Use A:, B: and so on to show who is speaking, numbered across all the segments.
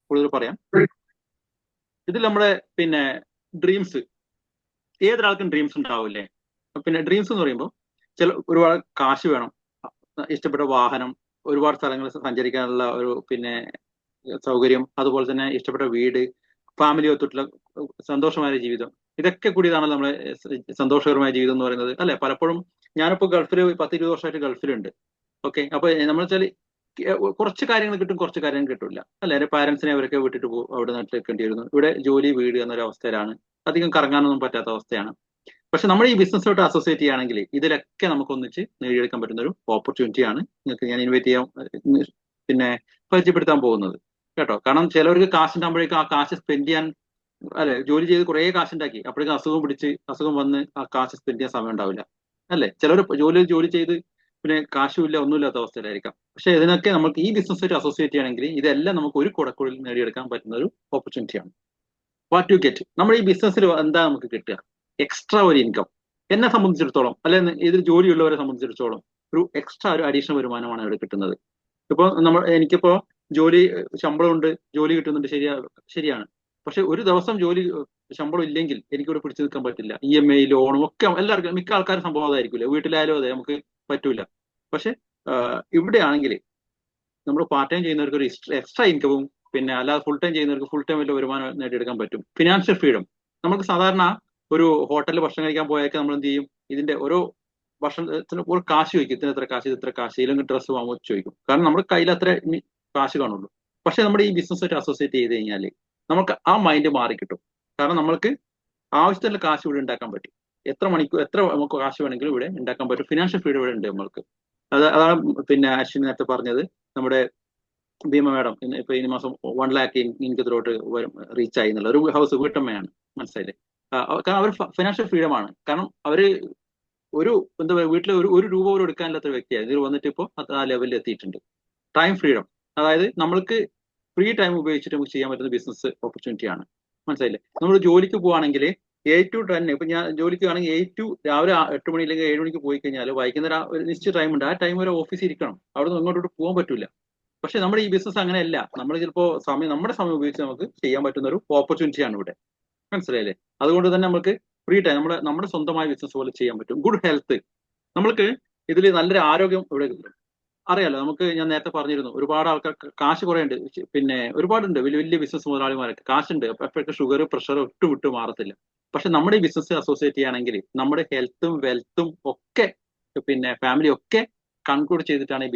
A: കൂടുതൽ പറയാം. ഇതിൽ നമ്മുടെ പിന്നെ ഡ്രീംസ്, ഏതൊരാൾക്കും ഡ്രീംസ് ഉണ്ടാവില്ലേ? പിന്നെ ഡ്രീംസ് എന്ന് പറയുമ്പോൾ ഒരുപാട് കാശ് വേണം, ഇഷ്ടപ്പെട്ട വാഹനം, ഒരുപാട് സ്ഥലങ്ങൾ സഞ്ചരിക്കാനുള്ള ഒരു പിന്നെ സൗകര്യം, അതുപോലെ തന്നെ ഇഷ്ടപ്പെട്ട വീട്, ഫാമിലി ഒത്തുള്ള സന്തോഷമായ ജീവിതം, ഇതൊക്കെ കൂടിയതാണല്ലോ നമ്മളെ സന്തോഷകരമായ ജീവിതം എന്ന് പറയുന്നത്, അല്ലെ? പലപ്പോഴും ഞാനിപ്പോ ഗൾഫിൽ 10-20 വർഷമായിട്ട് ഗൾഫിലുണ്ട്. ഓക്കെ, അപ്പൊ നമ്മൾ വെച്ചാൽ കുറച്ച് കാര്യങ്ങൾ കിട്ടും, കുറച്ച് കാര്യങ്ങൾ കിട്ടില്ല, അല്ലെ? എന്റെ പാരന്റ്സിനെ അവരൊക്കെ വിട്ടിട്ട് അവിടെ നാട്ടിൽ വെക്കേണ്ടി വരുന്നു. ഇവിടെ ജോലി വീട് എന്നൊരു അവസ്ഥയിലാണ്, അധികം കറങ്ങാനൊന്നും പറ്റാത്ത അവസ്ഥയാണ്. പക്ഷെ നമ്മൾ ഈ ബിസിനസ്സിലോട്ട് അസോസിയേറ്റ് ചെയ്യുകയാണെങ്കിൽ ഇതിലൊക്കെ നമുക്ക് ഒന്നിച്ച് നേടിയെടുക്കാൻ പറ്റുന്ന ഒരു ഓപ്പർച്യൂണിറ്റിയാണ് നിങ്ങൾക്ക് ഞാൻ ഇൻവൈറ്റ് ചെയ്യാൻ പിന്നെ പരിചയപ്പെടുത്താൻ പോകുന്നത് കേട്ടോ. കാരണം ചിലവർക്ക് കാശുണ്ടാകുമ്പോഴേക്കും ആ കാശ് സ്പെൻഡ് ചെയ്യാൻ, അല്ലെ, ജോലി ചെയ്ത് കുറേ കാശുണ്ടാക്കി അപ്പോഴേക്കും അസുഖം വന്ന് ആ കാശ് സ്പെൻഡ് ചെയ്യാൻ സമയം ഉണ്ടാവില്ല, അല്ലെ? ചിലർ ജോലി ചെയ്ത് പിന്നെ കാശുമില്ല, ഒന്നുമില്ലാത്ത അവസ്ഥയിലായിരിക്കാം. പക്ഷെ ഇതിനൊക്കെ നമുക്ക് ഈ ബിസിനസ്സായിട്ട് അസോസിയേറ്റ് ചെയ്യണമെങ്കിൽ ഇതെല്ലാം നമുക്ക് ഒരു കുടക്കുള്ളിൽ നേടിയെടുക്കാൻ പറ്റുന്ന ഒരു ഓപ്പർച്യൂണിറ്റിയാണ്. വാട്ട് യു ഗെറ്റ്, നമ്മുടെ ഈ ബിസിനസ്സിൽ എന്താ നമുക്ക് കിട്ടുക? എക്സ്ട്രാ ഒരു ഇൻകം. എന്നെ സംബന്ധിച്ചിടത്തോളം, അല്ലെങ്കിൽ ഇതിൽ ജോലിയുള്ളവരെ സംബന്ധിച്ചിടത്തോളം ഒരു എക്സ്ട്രാ ഒരു അഡീഷണൽ വരുമാനമാണ് ഇവിടെ കിട്ടുന്നത്. ഇപ്പൊ എനിക്കിപ്പോ ശമ്പളമുണ്ട്, ജോലി കിട്ടുന്നുണ്ട്, ശരിയാണ്. പക്ഷെ ഒരു ദിവസം ശമ്പളം ഇല്ലെങ്കിൽ എനിക്കിവിടെ പിടിച്ചു നിൽക്കാൻ പറ്റില്ല. EMI, ലോണും ഒക്കെ എല്ലാവർക്കും, മിക്ക ആൾക്കാരും സംഭവം അതായിരിക്കില്ല. വീട്ടിലായാലും അതെ, നമുക്ക് പറ്റൂല. പക്ഷെ ഇവിടെ ആണെങ്കിൽ നമ്മൾ പാർട്ട് ടൈം ചെയ്യുന്നവർക്ക് ഒരു എക്സ്ട്രാ ഇൻകവും, പിന്നെ അല്ലാതെ ഫുൾ ടൈം ചെയ്യുന്നവർക്ക് ഫുൾ ടൈം വലിയ വരുമാനം നേടിയെടുക്കാൻ പറ്റും. Financial freedom. നമുക്ക് സാധാരണ ഒരു ഹോട്ടലിൽ ഭക്ഷണം കഴിക്കാൻ പോയൊക്കെ നമ്മൾ എന്ത് ചെയ്യും? ഇതിന്റെ ഓരോ ഭക്ഷണത്തിന് ഒരു കാശ് ചോദിക്കും, ഇത്ര കാശ്, ഇത്ര കാശ്, ഇല്ലെങ്കിൽ ഡ്രസ്സ് വാങ്ങുമ്പോൾ ചോദിക്കും. കാരണം നമ്മുടെ കയ്യിൽ അത്ര കാശ് കാണുള്ളൂ. പക്ഷെ നമ്മുടെ ഈ ബിസിനസ്സായിട്ട് അസോസിയേറ്റ് ചെയ്ത് കഴിഞ്ഞാൽ നമുക്ക് ആ മൈൻഡ് മാറി കിട്ടും. കാരണം നമ്മൾക്ക് ആവശ്യത്തിനുള്ള കാശ് ഇവിടെ ഉണ്ടാക്കാൻ പറ്റും. എത്ര നമുക്ക് കാശ് വേണമെങ്കിലും ഇവിടെ ഉണ്ടാക്കാൻ പറ്റും. ഫിനാൻഷ്യൽ ഫ്രീഡം ഇവിടെ ഉണ്ട് നമ്മൾക്ക്. അതാണ് പിന്നെ അശ്വിൻ നേരത്തെ പറഞ്ഞത്. നമ്മുടെ ഭീമ മാഡം ഇപ്പൊ ഈ മാസം 1 lakh ഇൻകത്തിലോട്ട് റീച്ച് ആയി എന്നുള്ള ഒരു ഹൗസ് വീട്ടമ്മയാണ്, മനസ്സിലായില്ലേ? കാരണം അവർ ഫിനാൻഷ്യൽ ഫ്രീഡം ആണ്. കാരണം അവര് ഒരു എന്താ പറയുക, വീട്ടിൽ ഒരു രൂപ പോലും എടുക്കാനില്ലാത്ത വ്യക്തിയാണ്. ഇതിൽ വന്നിട്ട് ഇപ്പോൾ ആ ലെവലിൽ എത്തിയിട്ടുണ്ട്. ടൈം ഫ്രീഡം, അതായത് നമ്മൾക്ക് ഫ്രീ ടൈം ഉപയോഗിച്ചിട്ട് നമുക്ക് ചെയ്യാൻ പറ്റുന്ന ബിസിനസ് ഓപ്പർച്യൂണിറ്റി ആണ്, മനസ്സിലായില്ലേ? നമ്മൾ ജോലിക്ക് പോവാണെങ്കിൽ 8 to 10, ഇപ്പൊ ഞാൻ ജോലിക്ക് ആണെങ്കിൽ 8 to രാവിലെ 8 മണി അല്ലെങ്കിൽ 7 മണിക്ക് പോയി കഴിഞ്ഞാൽ വൈകുന്നേരം ഒരു നിശ്ചിത ടൈം ഉണ്ട്. ആ ടൈം വരെ ഓഫീസിൽ ഇരിക്കണം, അവിടെ നിന്ന് അങ്ങോട്ട് പോകാൻ പറ്റില്ല. പക്ഷെ നമ്മുടെ ഈ ബിസിനസ് അങ്ങനെയല്ല. നമ്മൾ ചിലപ്പോൾ നമ്മുടെ സമയം ഉപയോഗിച്ച് നമുക്ക് ചെയ്യാൻ പറ്റുന്ന ഒരു ഓപ്പർച്യൂണിറ്റി ആണ് ഇവിടെ, മനസ്സിലായില്ലേ? അതുകൊണ്ട് തന്നെ നമുക്ക് ഫ്രീ ടൈം നമ്മുടെ സ്വന്തമായ ബിസിനസ് പോലെ ചെയ്യാൻ പറ്റും. ഗുഡ് ഹെൽത്ത്, നമ്മൾക്ക് ഇതിൽ നല്ലൊരു ആരോഗ്യം ഇവിടെ കിട്ടും. അറിയാലോ, നമുക്ക് ഞാൻ നേരത്തെ പറഞ്ഞിരുന്നു, ഒരുപാട് ആൾക്കാർക്ക് കാശ് കുറേ ഉണ്ട്. പിന്നെ ഒരുപാടുണ്ട് വലിയ വലിയ ബിസിനസ് മുതലാളിമാരൊക്കെ കാശുണ്ട്, അപ്പോഴൊക്കെ ഷുഗർ പ്രഷർ വിട്ട് മാറത്തില്ല. പക്ഷെ നമ്മുടെ ഈ ബിസിനസ് അസോസിയേറ്റ് ചെയ്യുകയാണെങ്കിൽ നമ്മുടെ ഹെൽത്തും വെൽത്തും ഒക്കെ പിന്നെ ഫാമിലി ഒക്കെ കൺക്ലൂഡ് ചെയ്തിട്ടാണ് ഈ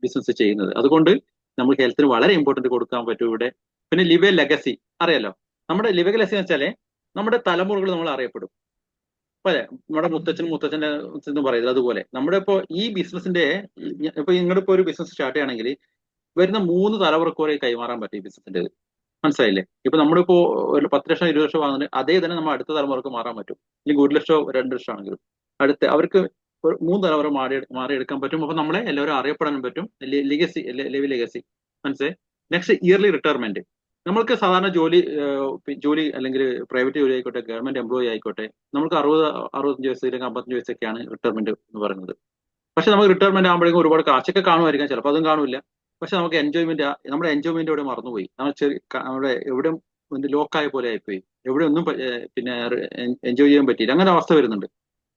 A: ബിസിനസ് ചെയ്യുന്നത്. അതുകൊണ്ട് നമ്മൾ ഹെൽത്തിന് വളരെ ഇമ്പോർട്ടന്റ് കൊടുക്കാൻ പറ്റും ഇവിടെ. പിന്നെ ലിവ് എ ലെഗസി, അറിയാലോ, നമ്മുടെ ലിവ് എ ലെഗസി എന്ന് വെച്ചാല് നമ്മുടെ തലമുറകൾ നമ്മൾ അറിയപ്പെടും, അല്ലെ? നമ്മുടെ മുത്തച്ഛന്റെ എന്ന് പറയുന്നത് അതുപോലെ നമ്മുടെ ഇപ്പോ ഈ ബിസിനസിന്റെ ഇപ്പൊ നിങ്ങളിപ്പോ ഒരു ബിസിനസ് സ്റ്റാർട്ട് ചെയ്യുകയാണെങ്കിൽ വരുന്ന 3 തലമുറക്ക് വരെ കൈമാറാൻ പറ്റും ഈ ബിസിനസിന്റെ, മനസ്സിലായില്ലേ? ഇപ്പൊ നമ്മളിപ്പോ ഒരു 10 ലക്ഷം 20 ലക്ഷം വാങ്ങുന്നത് അതേ തന്നെ നമ്മൾ അടുത്ത തലമുറക്ക് മാറാൻ പറ്റും. അല്ലെങ്കിൽ 1 ലക്ഷമോ 2 ലക്ഷം ആണെങ്കിലും അവർക്ക് ഒരു 3 തലമുറ മാറിയെടുക്കാൻ പറ്റും. അപ്പൊ നമ്മളെ എല്ലാവരും അറിയപ്പെടാനും പറ്റും. ലെഗസി, മനസ്സിലായി? Next, yearly retirement. നമ്മൾക്ക് സാധാരണ ജോലി അല്ലെങ്കിൽ പ്രൈവറ്റ് ജോലി ആയിക്കോട്ടെ, ഗവൺമെന്റ് എംപ്ലോയി ആയിക്കോട്ടെ, നമുക്ക് 65 വയസ്സ് അല്ലെങ്കിൽ 55 വയസ്സൊക്കെയാണ് റിട്ടയർമെന്റ് എന്ന് പറയുന്നത്. പക്ഷെ നമുക്ക് റിട്ടയർമെന്റ് ആകുമ്പോഴേക്കും ഒരുപാട് കാശൊക്കെ കാണുമായിരിക്കാം, ചിലപ്പോൾ അതും കാണില്ല. പക്ഷെ നമുക്ക് നമ്മുടെ എൻജോയ്മെന്റ് ഇവിടെ മറന്നുപോയി. നമ്മുടെ എവിടെ ലോക്കായ പോലെ ആയിപ്പോയി, എവിടെ ഒന്നും പിന്നെ എൻജോയ് ചെയ്യാൻ പറ്റിയില്ല, അങ്ങനെ അവസ്ഥ വരുന്നുണ്ട്.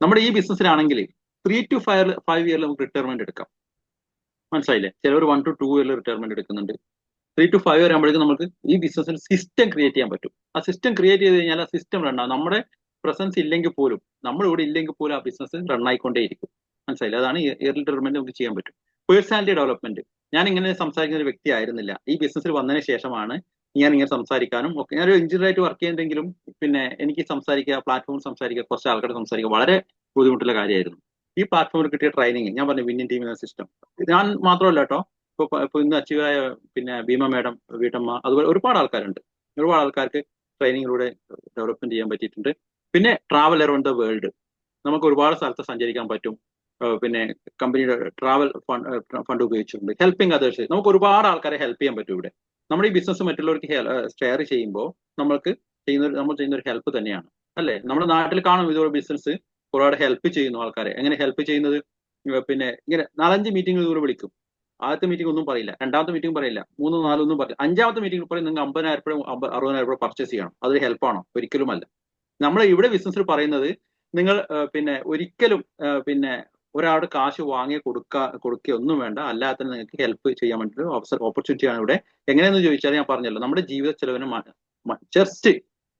A: നമ്മുടെ ഈ ബിസിനസ്സിലാണെങ്കിൽ 3 to 5 ഇയറിൽ നമുക്ക് റിട്ടയർമെന്റ് എടുക്കാം, മനസ്സിലായില്ലേ? ചിലർ 1 to 2 ഇയറിൽ റിട്ടയർമെന്റ് എടുക്കുന്നുണ്ട്. 3 to 5 വരെ ആകുമ്പോഴേക്കും നമുക്ക് ഈ ബിസിനസ്സിൽ സിസ്റ്റം ക്രിയേറ്റ് ചെയ്യാൻ പറ്റും. ആ സിസ്റ്റം ക്രിയേറ്റ് ചെയ്ത് കഴിഞ്ഞാൽ ആ സിസ്റ്റം റണ്ണാവും. നമ്മുടെ പ്രസൻസ് ഇല്ലെങ്കിൽ പോലും, നമ്മൾ ഇവിടെ ഇല്ലെങ്കിൽ പോലും ആ ബിസിനസ് റണ്ണായിക്കൊണ്ടേയിരിക്കും, മനസ്സിലായില്ലേ? അതാണ് ഇയർലി റിട്ടയർമെന്റ് നമുക്ക് ചെയ്യാൻ പറ്റും. Personality development. ഞാൻ ഇങ്ങനെ സംസാരിക്കുന്ന ഒരു വ്യക്തി ആയിരുന്നില്ല. ഈ ബിസിനസ്സിൽ വന്നതിന് ശേഷമാണ് ഞാൻ ഇങ്ങനെ സംസാരിക്കാനും ഒക്കെ. ഞാനൊരു എഞ്ചിനീയറായിട്ട് വർക്ക് ചെയ്യുന്നെങ്കിലും പിന്നെ എനിക്ക് പ്ലാറ്റ്ഫോമിൽ സംസാരിക്കുക, കുറച്ച് ആൾക്കാർ സംസാരിക്കുക വളരെ ബുദ്ധിമുട്ടുള്ള കാര്യമായിരുന്നു. ഈ പ്ലാറ്റ്ഫോമിൽ കിട്ടിയ ട്രെയിനിങ്, ഞാൻ പറഞ്ഞു വിന്നിംഗ് ടീം എന്ന സിസ്റ്റം, ഞാൻ മാത്രമല്ല കേട്ടോ, ഇപ്പൊ ഇന്ന് അച്ചീവായ പിന്നെ ഭീമ മാഡം, വീട്ടമ്മ, അതുപോലെ ഒരുപാട് ആൾക്കാരുണ്ട്. ഒരുപാട് ആൾക്കാർക്ക് ട്രെയിനിങ്ങിലൂടെ ഡെവലപ്മെന്റ് ചെയ്യാൻ പറ്റിയിട്ടുണ്ട്. പിന്നെ ട്രാവൽ അറൗണ്ട് ദ വേൾഡ്, നമുക്ക് ഒരുപാട് സ്ഥലത്ത് സഞ്ചരിക്കാൻ പറ്റും. പിന്നെ കമ്പനിയുടെ ട്രാവൽ ഫണ്ട് ഉപയോഗിച്ചിട്ടുണ്ട്. ഹെൽപ്പിംഗ് അതേഴ്സ്, നമുക്ക് ഒരുപാട് ആൾക്കാരെ ഹെൽപ്പ് ചെയ്യാൻ പറ്റും ഇവിടെ. നമ്മുടെ ഈ ബിസിനസ് മറ്റുള്ളവർക്ക് ഷെയർ ചെയ്യുമ്പോൾ നമ്മൾ ചെയ്യുന്ന ഒരു ഹെൽപ്പ് തന്നെയാണ്, അല്ലെ? നമ്മുടെ നാട്ടിൽ കാണും ഇതൊരു ബിസിനസ് ഒരുപാട് ഹെൽപ്പ് ചെയ്യുന്നു ആൾക്കാരെ. എങ്ങനെ ഹെൽപ്പ് ചെയ്യുന്നത്? പിന്നെ ഇങ്ങനെ 4-5 മീറ്റിംഗ് ഇതുപോലെ വിളിക്കും. ആദ്യത്തെ മീറ്റിംഗ് ഒന്നും പറയില്ല, രണ്ടാമത്തെ മീറ്റിംഗ് പറയില്ല, മൂന്ന് നാലൊന്നും പറയില്ല, അഞ്ചാമത്തെ മീറ്റിംഗ് പറയും നിങ്ങൾ 50,000 60,000 പർച്ചേസ് ചെയ്യണം. അതൊരു ഹെൽപ്പാണോ? ഒരിക്കലുമല്ല. നമ്മൾ ഇവിടെ ബിസിനസ്സിൽ പറയുന്നത് നിങ്ങൾ പിന്നെ ഒരിക്കലും പിന്നെ ഒരാളുടെ കാശ് വാങ്ങി കൊടുക്കുക ഒന്നും വേണ്ട, അല്ലാതെ നിങ്ങൾക്ക് ഹെൽപ്പ് ചെയ്യാൻ വേണ്ടിയിട്ട് ഓപ്പർച്യൂണിറ്റിയാണ് ഇവിടെ. എങ്ങനെയെന്ന് ചോദിച്ചാൽ ഞാൻ പറഞ്ഞല്ലോ, നമ്മുടെ ജീവിത ചെലവിനെ ജസ്റ്റ്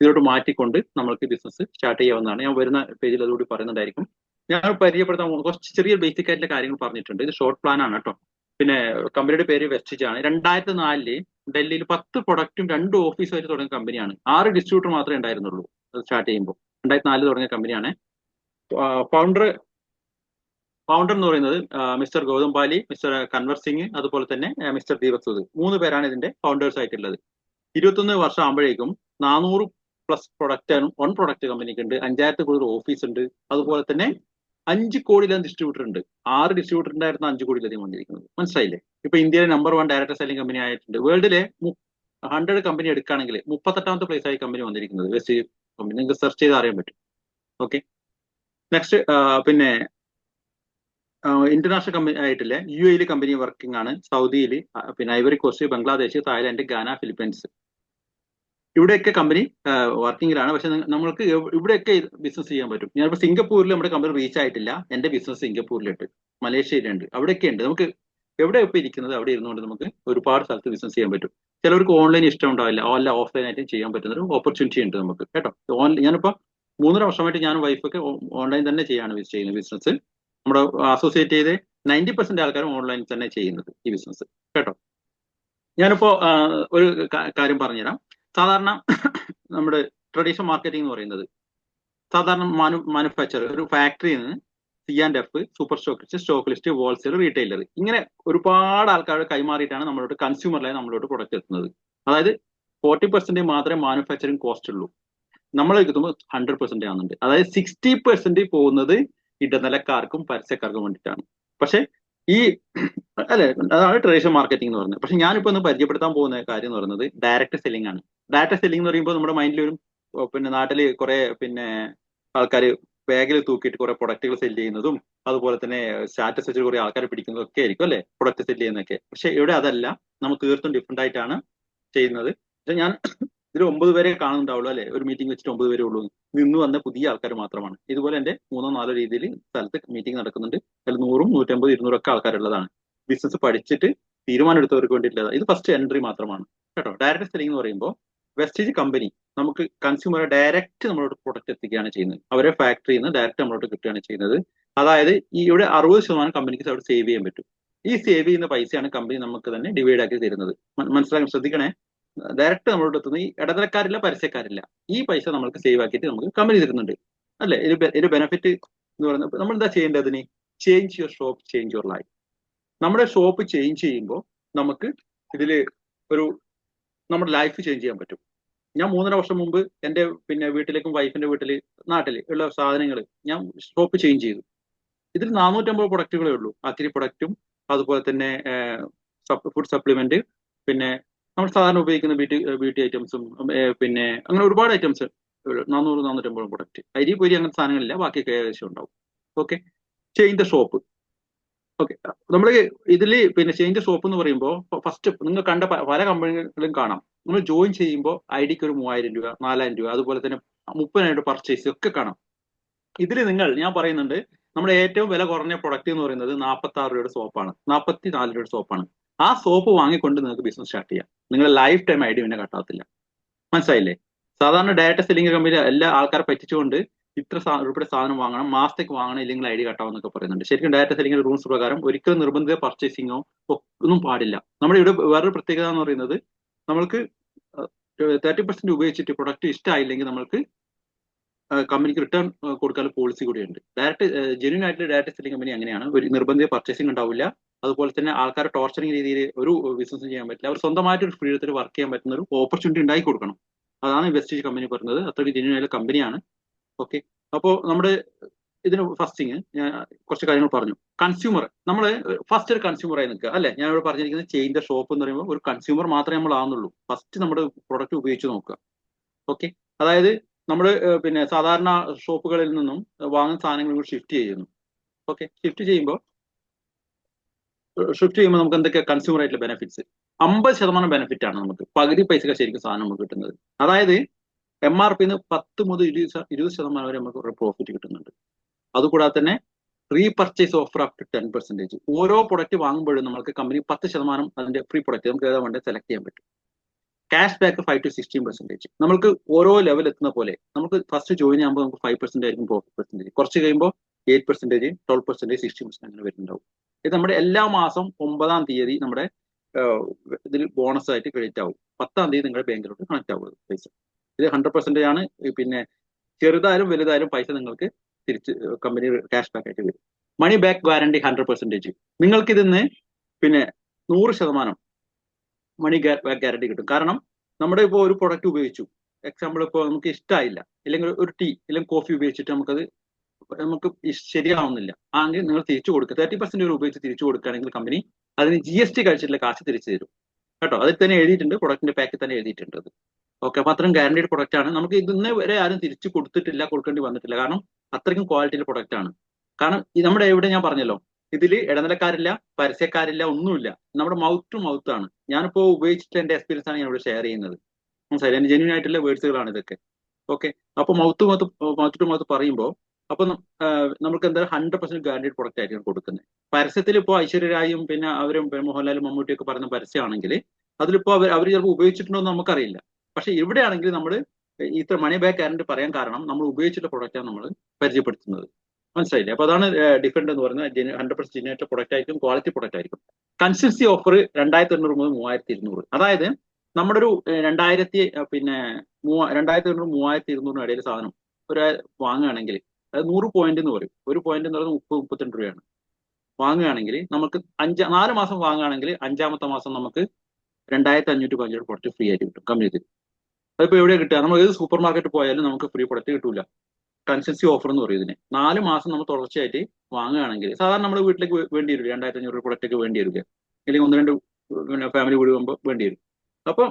A: ഇതിലോട്ട് മാറ്റിക്കൊണ്ട് നമ്മൾക്ക് ബിസിനസ് സ്റ്റാർട്ട് ചെയ്യാവുന്നതാണ്. ഞാൻ വരുന്ന പേജിൽ അതുകൂടി പറയുന്നുണ്ടായിരിക്കും. ഞാൻ പരിചയപ്പെടുത്താൻ കുറച്ച് ചെറിയ ബേസിക് ആയിട്ടുള്ള കാര്യങ്ങൾ പറഞ്ഞിട്ടുണ്ട്. ഇത് ഷോർട്ട് പ്ലാൻ ആണ് കേട്ടോ. പിന്നെ കമ്പനിയുടെ പേര് വെസ്റ്റിജ് ആണ്. 2004 ഡൽഹിയിൽ 10 പ്രൊഡക്റ്റും 2 ഓഫീസുമായിട്ട് തുടങ്ങിയ കമ്പനിയാണ്. 6 ഡിസ്ട്രിബ്യൂട്ടർ മാത്രമേ ഉണ്ടായിരുന്നുള്ളൂ സ്റ്റാർട്ട് ചെയ്യുമ്പോൾ. 2004 തുടങ്ങിയ കമ്പനിയാണ്. ഫൗണ്ടർ ഫൗണ്ടർ എന്ന് പറയുന്നത് മിസ്റ്റർ ഗൗതം പാലി, മിസ്റ്റർ കൻവർ സിംഗ്, അതുപോലെ തന്നെ മിസ്റ്റർ ദീപക് സൂദ്. 3 പേരാണ് ഇതിന്റെ ഫൗണ്ടേഴ്സ് ആയിട്ടുള്ളത്. 21 വർഷം ആകുമ്പോഴേക്കും 400+ പ്രൊഡക്റ്റ് വൺ പ്രൊഡക്റ്റ് കമ്പനിക്ക് ഉണ്ട്. 5000 കൂടുതൽ ഓഫീസ് ഉണ്ട്. അതുപോലെ തന്നെ 5 കോടിയിലധികം ഡിസ്ട്രിബ്യൂട്ടർ ഉണ്ട്. 6 ഡിസ്ട്രിബ്യൂട്ടർ ഉണ്ടായിരുന്ന 5 കോടിയിലധികം വന്നിരിക്കുന്നത്. മനസ്സിലായില്ലേ? ഇപ്പൊ ഇന്ത്യയിലെ നമ്പർ 1 ഡയറക്ടർ സെല്ലിംഗ് കമ്പനി ആയിട്ടുണ്ട്. വേൾഡിലെ 100 കമ്പനി എടുക്കുകയാണെങ്കിൽ 38ാമത്തെ പ്ലേസ് ആയി കമ്പനി വന്നിരിക്കുന്നത് വെസ്റ്റ് കമ്പനി. നിങ്ങൾക്ക് സെർച്ച് ചെയ്ത് അറിയാൻ പറ്റും. ഓക്കെ, നെക്സ്റ്റ് പിന്നെ ഇന്റർനാഷണൽ കമ്പനി ആയിട്ടില്ലേ, UAE കമ്പനി വർക്കിംഗ് ആണ്. സൗദിയിൽ, പിന്നെ Ivory Coast, Bangladesh, Thailand, Ghana, Philippines, ഇവിടെയൊക്കെ കമ്പനി വർക്കിംഗിലാണ്. പക്ഷെ നമ്മൾക്ക് ഇവിടെയൊക്കെ ബിസിനസ് ചെയ്യാൻ പറ്റും. ഞാനിപ്പോൾ സിംഗപ്പൂരിൽ നമ്മുടെ കമ്പനി റീച്ച് ആയിട്ടില്ല. എന്റെ ബിസിനസ് സിംഗപ്പൂരിലുണ്ട്, മലേഷ്യയിലുണ്ട്, അവിടെയൊക്കെ ഉണ്ട്. നമുക്ക് എവിടെ ഇപ്പോൾ ഇരിക്കുന്നത് അവിടെ ഇരുന്നുകൊണ്ട് നമുക്ക് ഒരുപാട് സ്ഥലത്ത് ബിസിനസ് ചെയ്യാൻ പറ്റും. ചിലർക്ക് ഓൺലൈൻ ഇഷ്ടം ഉണ്ടാവില്ല, അല്ല ഓഫ്ലൈൻ ആയിട്ടും ചെയ്യാൻ പറ്റുന്ന ഒരു ഓപ്പർച്യൂണിറ്റി ഉണ്ട് നമുക്ക് കേട്ടോ. ഞാനിപ്പോൾ 3.5 വർഷമായിട്ട് ഞാൻ വൈഫൊക്കെ ഓൺലൈൻ തന്നെ ചെയ്യുന്നത് ബിസിനസ്. നമ്മുടെ അസോസിയേറ്റ് ചെയ്ത് 90% ആൾക്കാരും ഓൺലൈനിൽ തന്നെ ചെയ്യുന്നത് ഈ ബിസിനസ് കേട്ടോ. ഞാനിപ്പോ ഒരു കാര്യം പറഞ്ഞുതരാം. സാധാരണ നമ്മുടെ ട്രഡീഷണൽ മാർക്കറ്റിംഗ് എന്ന് പറയുന്നത് സാധാരണ മാനുഫാക്ചർ, ഒരു ഫാക്ടറിയിൽ നിന്ന് C&F, super stockist, stock list, wholesale, retailer, ഇങ്ങനെ ഒരുപാട് ആൾക്കാർ കൈമാറിയിട്ടാണ് നമ്മളോട് കൺസ്യൂമറിലായി നമ്മളോട് പ്രൊഡക്റ്റ് എത്തുന്നത്. അതായത് 40% മാത്രമേ മാനുഫാക്ചറിങ് കോസ്റ്റ് ഉള്ളൂ. നമ്മൾ കിട്ടുമ്പോൾ 100% ആവുന്നുണ്ട്. അതായത് 60% പോകുന്നത് ഇടനിലക്കാർക്കും പരസ്യക്കാർക്കും വേണ്ടിയിട്ടാണ്. പക്ഷെ ഈ അല്ലെ, അതാണ് ട്രഡീഷണൽ മാർക്കറ്റിംഗ് എന്ന് പറയുന്നത്. പക്ഷെ ഞാനിപ്പോ ഒന്ന് പരിചയപ്പെടുത്താൻ പോകുന്ന കാര്യം എന്ന് പറയുന്നത് ഡയറക്റ്റ് സെല്ലിംഗ് ആണ്. ഡയറക്റ്റ് സെല്ലിംഗ് എന്ന് പറയുമ്പോൾ നമ്മുടെ മൈൻഡിൽ വരും പിന്നെ നാട്ടിൽ കുറെ പിന്നെ ആൾക്കാർ ബാഗിൽ തൂക്കിയിട്ട് കുറെ പ്രൊഡക്റ്റുകൾ സെല് ചെയ്യുന്നതും അതുപോലെ തന്നെ സ്റ്റാറ്റസ് വെച്ച് കുറെ ആൾക്കാരെ പിടിക്കുന്നതും ഒക്കെ ആയിരിക്കും അല്ലെ, പ്രൊഡക്റ്റ് സെല് ചെയ്യുന്നതൊക്കെ. പക്ഷെ ഇവിടെ അതല്ല, നമുക്ക് തീർത്തും ഡിഫറെന്റ് ആയിട്ടാണ് ചെയ്യുന്നത്. ഞാൻ ഇതിൽ 9 പേരെ കാണുന്നുണ്ടാവുള്ളൂ അല്ലെ, ഒരു മീറ്റിംഗ് വെച്ചിട്ട് 9 പേരെ ഉള്ളൂ. നിന്ന് വന്ന പുതിയ ആൾക്കാർ മാത്രമാണ്. ഇതുപോലെ എന്റെ 3-4 രീതിയിൽ സ്ഥലത്ത് മീറ്റിംഗ് നടക്കുന്നുണ്ട്. അതിൽ 100, 150, 200 ഒക്കെ ആൾക്കാരുള്ളതാണ്. ബിസിനസ് പഠിച്ചിട്ട് തീരുമാനം എടുത്തവർക്ക് വേണ്ടിയിട്ടുള്ളത്. ഇത് ഫസ്റ്റ് എൻട്രി മാത്രമാണ് കേട്ടോ. ഡയറക്റ്റ് സെല്ലിംഗ് എന്ന് പറയുമ്പോൾ വെസ്റ്റേജ് കമ്പനി നമുക്ക് കൺസ്യൂമറെ ഡയറക്റ്റ് നമ്മളോട് പ്രൊഡക്റ്റ് എത്തിക്കുകയാണ് ചെയ്യുന്നത്. അവരെ ഫാക്ടറിയിൽ നിന്ന് ഡയറക്റ്റ് നമ്മളോട് കിട്ടുകയാണ് ചെയ്യുന്നത്. അതായത് ഈ ഇവിടെ 60% കമ്പനിക്ക് അവിടെ സേവ് ചെയ്യാൻ പറ്റും. ഈ സേവ് ചെയ്യുന്ന പൈസയാണ് കമ്പനി നമുക്ക് തന്നെ ഡിവൈഡ് ആക്കി തരുന്നത്. മനസ്സിലാക്കാൻ ശ്രദ്ധിക്കണേ. ഡയറക്റ്റ് നമ്മളോട് എത്തുന്ന ഈ ഇടനിലക്കാരില്ല, പരസ്യക്കാരില്ല. ഈ പൈസ നമ്മൾക്ക് സേവ് ആക്കിയിട്ട് നമുക്ക് കമ്പനി തരുന്നുണ്ട് അല്ലെ. ഒരു ബെനിഫിറ്റ് എന്ന് പറയുന്നത് നമ്മൾ എന്താ ചെയ്യേണ്ടതിന്? Change your shop, change your life. നമ്മുടെ ഷോപ്പ് ചേഞ്ച് ചെയ്യുമ്പോൾ നമുക്ക് ഇതിൽ ഒരു നമ്മുടെ ലൈഫ് ചേഞ്ച് ചെയ്യാൻ പറ്റും. ഞാൻ 3.5 വർഷം മുമ്പ് എൻ്റെ പിന്നെ വീട്ടിലേക്കും വൈഫിന്റെ വീട്ടിൽ നാട്ടിൽ ഉള്ള സാധനങ്ങൾ ഞാൻ ഷോപ്പ് ചേഞ്ച് ചെയ്തു. ഇതിൽ 450 പ്രൊഡക്റ്റുകളേ ഉള്ളൂ. അഗ്രി പ്രൊഡക്റ്റും അതുപോലെ തന്നെ ഫുഡ് സപ്ലിമെന്റ്, പിന്നെ നമ്മൾ സാധാരണ ഉപയോഗിക്കുന്ന ബ്യൂട്ടി ഐറ്റംസും, പിന്നെ അങ്ങനെ ഒരുപാട് ഐറ്റംസ് 400-450 പ്രൊഡക്റ്റ്. അരി പൊരി അങ്ങനത്തെ സാധനങ്ങളില്ല, ബാക്കിയൊക്കെ ഏകദേശം ഉണ്ടാവും. Okay, change the shop. Okay, നമ്മൾ ഇതിൽ പിന്നെ ചേഞ്ച് ഷോപ്പ് എന്ന് പറയുമ്പോൾ ഫസ്റ്റ് നിങ്ങൾ കണ്ട പല കമ്പനികളിലും കാണാം. നമ്മൾ ജോയിൻ ചെയ്യുമ്പോൾ ID-ക്ക് ഒരു 3000 രൂപ, 4000 രൂപ, അതുപോലെ തന്നെ 30,000 പർച്ചേസ് ഒക്കെ കാണാം. ഇതിൽ ഞാൻ പറയുന്നുണ്ട്, നമ്മുടെ ഏറ്റവും വില കുറഞ്ഞ പ്രൊഡക്റ്റ് എന്ന് പറയുന്നത് 46 രൂപയുടെ സോപ്പാണ്, 44 രൂപയുടെ സോപ്പാണ്. ആ സോപ്പ് വാങ്ങിക്കൊണ്ട് നിങ്ങൾക്ക് ബിസിനസ് സ്റ്റാർട്ട് ചെയ്യാം. നിങ്ങളുടെ ലൈഫ് ടൈം ID പിന്നെ കട്ടാകത്തില്ല. മനസ്സിലായില്ലേ? സാധാരണ ഡയറക്റ്റ് സെല്ലിംഗ് കമ്പനി എല്ലാ ആൾക്കാരെ പറ്റിച്ചുകൊണ്ട് ഇത്ര രൂപയുടെ സാധനം വാങ്ങണം, മാസത്തേക്ക് വാങ്ങണം, ഇല്ലെങ്കിൽ ID കട്ടാവും എന്നൊക്കെ പറയുന്നുണ്ട്. ശരിക്കും ഡയറക്റ്റ് സെല്ലിംഗ് റൂൾസ് പ്രകാരം ഒരിക്കലും നിർബന്ധിത പർച്ചേസിങ്ങോ ഒന്നും പാടില്ല. നമ്മുടെ ഇവിടെ വേറൊരു പ്രത്യേകത എന്ന് പറയുന്നത് നമ്മൾക്ക് 30% ഉപയോഗിച്ചിട്ട് പ്രൊഡക്റ്റ് ഇഷ്ടമായില്ലെങ്കിൽ നമ്മൾക്ക് കമ്പനിക്ക് റിട്ടേൺ കൊടുക്കാനുള്ള പോളിസി കൂടിയുണ്ട്. ഡയറക്റ്റ് ജെന്യൂൻ ആയിട്ടുള്ള ഡയറക്റ്റ് സെല്ലിംഗ് കമ്പനി അങ്ങനെയാണ്. ഒരു നിർബന്ധിത പർച്ചേസിംഗ് ഉണ്ടാവില്ല. അതുപോലെ തന്നെ ആൾക്കാരെ ടോർച്ചറിങ് രീതിയിൽ ഒരു ബിസിനസ് ചെയ്യാൻ പറ്റില്ല. അവർ സ്വന്തമായിട്ട് ഒരു ഫ്രീഡത്തിൽ വർക്ക് ചെയ്യാൻ പറ്റുന്ന ഒരു ഓപ്പർച്യൂണിറ്റി ഉണ്ടാക്കി കൊടുക്കണം. അതാണ് വെസ്റ്റേജ് കമ്പനി പറയുന്നത്. അത്രയ്ക്ക് ജെന്യൂൻ ആയിട്ടുള്ള കമ്പനിയാണ്. ഓക്കെ, അപ്പോൾ നമ്മുടെ ഇതിന് ഫസ്റ്റിങ് ഞാൻ കുറച്ച് കാര്യങ്ങൾ പറഞ്ഞു. കൺസ്യൂമർ, നമ്മൾ ഫസ്റ്റ് ഒരു കൺസ്യൂമറായി നിൽക്കുക അല്ലെ. ഞാൻ ഇവിടെ പറഞ്ഞിരിക്കുന്നത് ചേഞ്ച് ദ ഷോപ്പ് എന്ന് പറയുമ്പോൾ ഒരു കൺസ്യൂമർ മാത്രമേ നമ്മൾ ആവുന്നുള്ളൂ. ഫസ്റ്റ് നമ്മുടെ പ്രൊഡക്റ്റ് ഉപയോഗിച്ച് നോക്കുക. ഓക്കെ, അതായത് നമ്മൾ പിന്നെ സാധാരണ ഷോപ്പുകളിൽ നിന്നും വാങ്ങുന്ന സാധനങ്ങൾ ഷിഫ്റ്റ് ചെയ്യുന്നു. ഓക്കെ, ഷിഫ്റ്റ് ചെയ്യുമ്പോൾ ഷിഫ്റ്റ് ചെയ്യുമ്പോൾ നമുക്ക് എന്തൊക്കെ കൺസ്യൂമർ ആയിട്ടുള്ള ബെനിഫിറ്റ്സ്? 50% ബെനിഫിറ്റ് ആണ് നമുക്ക്, പകുതി പൈസക്ക് ശരിക്കും സാധനം നമുക്ക് കിട്ടുന്നത്. അതായത് MRP 10 മുതൽ 20% വരെ നമുക്ക് പ്രോഫിറ്റ് കിട്ടുന്നുണ്ട്. അതുകൂടാതെ തന്നെ റീപർച്ചേസ് ഓഫർ അപ് ടു 10%. ഓരോ പ്രൊഡക്റ്റ് വാങ്ങുമ്പോഴും നമുക്ക് കമ്പനി 10% അതിന്റെ ഫ്രീ പ്രൊഡക്റ്റ് നമുക്ക് ഏതാ വേണ്ടത് സെലക്ട് ചെയ്യാൻ പറ്റും. Cash back 5 to 16%. നമുക്ക് ഓരോ ലെവൽ എത്തുന്ന പോലെ നമുക്ക് ഫസ്റ്റ് ജോയിൻ ആകുമ്പോൾ നമുക്ക് 5% ആയിരിക്കും പ്രോഫിറ്റ് പെർസെന്റേജ്, കുറച്ച് കഴിയുമ്പോൾ 8%, 12%, 16% അങ്ങനെ വരുന്നുണ്ടാവും. ഇത് നമ്മുടെ എല്ലാ മാസം 9-ാം തീയതി നമ്മുടെ ഇതിൽ ബോണസ് ആയിട്ട് ക്രെഡിറ്റ് ആവും. 10-ാം തീയതി നിങ്ങളുടെ ബാങ്കിലോട്ട് കണക്ട് ആവും പൈസ. ഇത് 100% ആണ്. പിന്നെ ചെറുതായാലും വലുതായാലും പൈസ നിങ്ങൾക്ക് തിരിച്ച് കമ്പനി ക്യാഷ് ബാക്ക് ആയിട്ട് വരും. Money back guarantee 100%. നിങ്ങൾക്ക് ഇതിന്ന് പിന്നെ 100% മണി ബാക്ക് ഗ്യാരണ്ടി കിട്ടും. കാരണം നമ്മുടെ ഇപ്പോൾ ഒരു പ്രൊഡക്റ്റ് ഉപയോഗിച്ചു, എക്സാമ്പിൾ ഇപ്പോൾ നമുക്ക് ഇഷ്ടമായില്ല, അല്ലെങ്കിൽ ഒരു ടീ അല്ലെങ്കിൽ കോഫി ഉപയോഗിച്ചിട്ട് നമുക്ക് ശരിയാവുന്നില്ല, ആണെങ്കിൽ നിങ്ങൾ തിരിച്ചു കൊടുക്കുക. 30% വരെ ഉപയോഗിച്ച് തിരിച്ചു കൊടുക്കുകയാണെങ്കിൽ കമ്പനി അതിന് GST കഴിച്ചിട്ടുള്ള കാശ് തിരിച്ചു തരും കേട്ടോ. അതിൽ തന്നെ എഴുതിയിട്ടുണ്ട്, പ്രൊഡക്റ്റിന്റെ പാക്കിൽ തന്നെ എഴുതിയിട്ടുണ്ട് അത്. ഓക്കെ, അപ്പൊ അത്രയും ഗ്യാരണ്ടീഡ് പ്രൊഡക്റ്റ് ആണ്. നമുക്ക് ഇന്ന് വരെ ആരും തിരിച്ചു കൊടുത്തിട്ടില്ല, കൊടുക്കേണ്ടി വന്നിട്ടില്ല. കാരണം അത്രയ്ക്കും ക്വാളിറ്റിയുടെ പ്രൊഡക്റ്റ് ആണ്. കാരണം നമ്മുടെ എവിടെ ഞാൻ പറഞ്ഞല്ലോ, ഇതിൽ ഇടനിലക്കാരില്ല, പരസ്യക്കാരില്ല, ഒന്നുമില്ല. നമ്മുടെ മൗത്ത് ടു മൗത്ത് ആണ്. ഞാനിപ്പോ ഉപയോഗിച്ചിട്ട് എന്റെ എക്സ്പീരിയൻസ് ആണ് ഞാൻ ഇവിടെ ഷെയർ ചെയ്യുന്നത്. മനസ്സിലായി? എന്റെ ജെന്യൂൻ ആയിട്ടുള്ള വേർഡ്സുകളാണ് ഇതൊക്കെ. ഓക്കെ, അപ്പൊ മൗത്ത് ടു മൗത്ത് പറയുമ്പോൾ അപ്പൊ നമുക്ക് എന്താ 100% ഗ്യാരണ്ടീഡ് പ്രൊഡക്റ്റ് ആയിരിക്കും കൊടുക്കുന്നത്. പരസ്യത്തിൽ ഇപ്പോൾ ഐശ്വര്യരായും പിന്നെ അവരും മോഹൻലാലും മമ്മൂട്ടിയൊക്കെ പറയുന്ന പരസ്യമാണെങ്കിൽ അതിലിപ്പോ അവർ ചിലപ്പോൾ ഉപയോഗിച്ചിട്ടുണ്ടോ എന്ന് നമുക്കറിയില്ല. പക്ഷെ ഇവിടെയാണെങ്കിൽ നമ്മൾ ഇത്ര മണി ബാക്ക് ഗ്യാരണ്ടി പറയാൻ കാരണം നമ്മൾ ഉപയോഗിച്ചിട്ടുള്ള പ്രൊഡക്റ്റാണ് നമ്മൾ പരിചയപ്പെടുത്തുന്നത്. മനസ്സിലായില്ലേ? അപ്പൊ അതാണ് ഡിഫറെന്റ് എന്ന് പറയുന്നത്. 100% ജെന്യൂൻ പ്രൊഡക്റ്റ് ആയിരിക്കും, ക്വാളിറ്റി പ്രൊഡക്റ്റ് ആയിരിക്കും. കൺസിസ്റ്റൻസി ഓഫർ 2500 മുതൽ 3200. അതായത് നമ്മുടെ ഒരു 2500 3200 ഇടയിൽ സാധനം ഒരു വാങ്ങുകയാണെങ്കിൽ അത് 100 പോയിന്റ് എന്ന് പറയും. ഒരു പോയിന്റ് എന്ന് പറയുന്നത് 30-32 രൂപയാണ്. വാങ്ങുകയാണെങ്കിൽ നമുക്ക് 4 മാസം വാങ്ങുകയാണെങ്കിൽ 5-ാമത്തെ മാസം നമുക്ക് 2515 പ്രൊഡക്റ്റ് ഫ്രീ ആയിട്ട് കിട്ടും കമ്പനി. അതിപ്പോ എവിടെയാണ് കിട്ടുക? നമ്മൾ ഏത് സൂപ്പർ മാർക്കറ്റ് പോയാലും നമുക്ക് ഫ്രീ പ്രൊഡക്റ്റ് കിട്ടൂല. കൺസിസ്റ്റൻസി ഓഫർ എന്ന് പറയും ഇതിന്. 4 മാസം നമ്മൾ തുടർച്ചയായിട്ട് വാങ്ങുകയാണെങ്കിൽ സാധാരണ നമ്മുടെ വീട്ടിലേക്ക് വേണ്ടി വരും 2500 പ്രൊഡക്റ്റ് ഒക്കെ വേണ്ടി വരിക, അല്ലെങ്കിൽ 1-2 പിന്നെ ഫാമിലി വീട് പോകുമ്പോൾ വേണ്ടി വരും. അപ്പൊ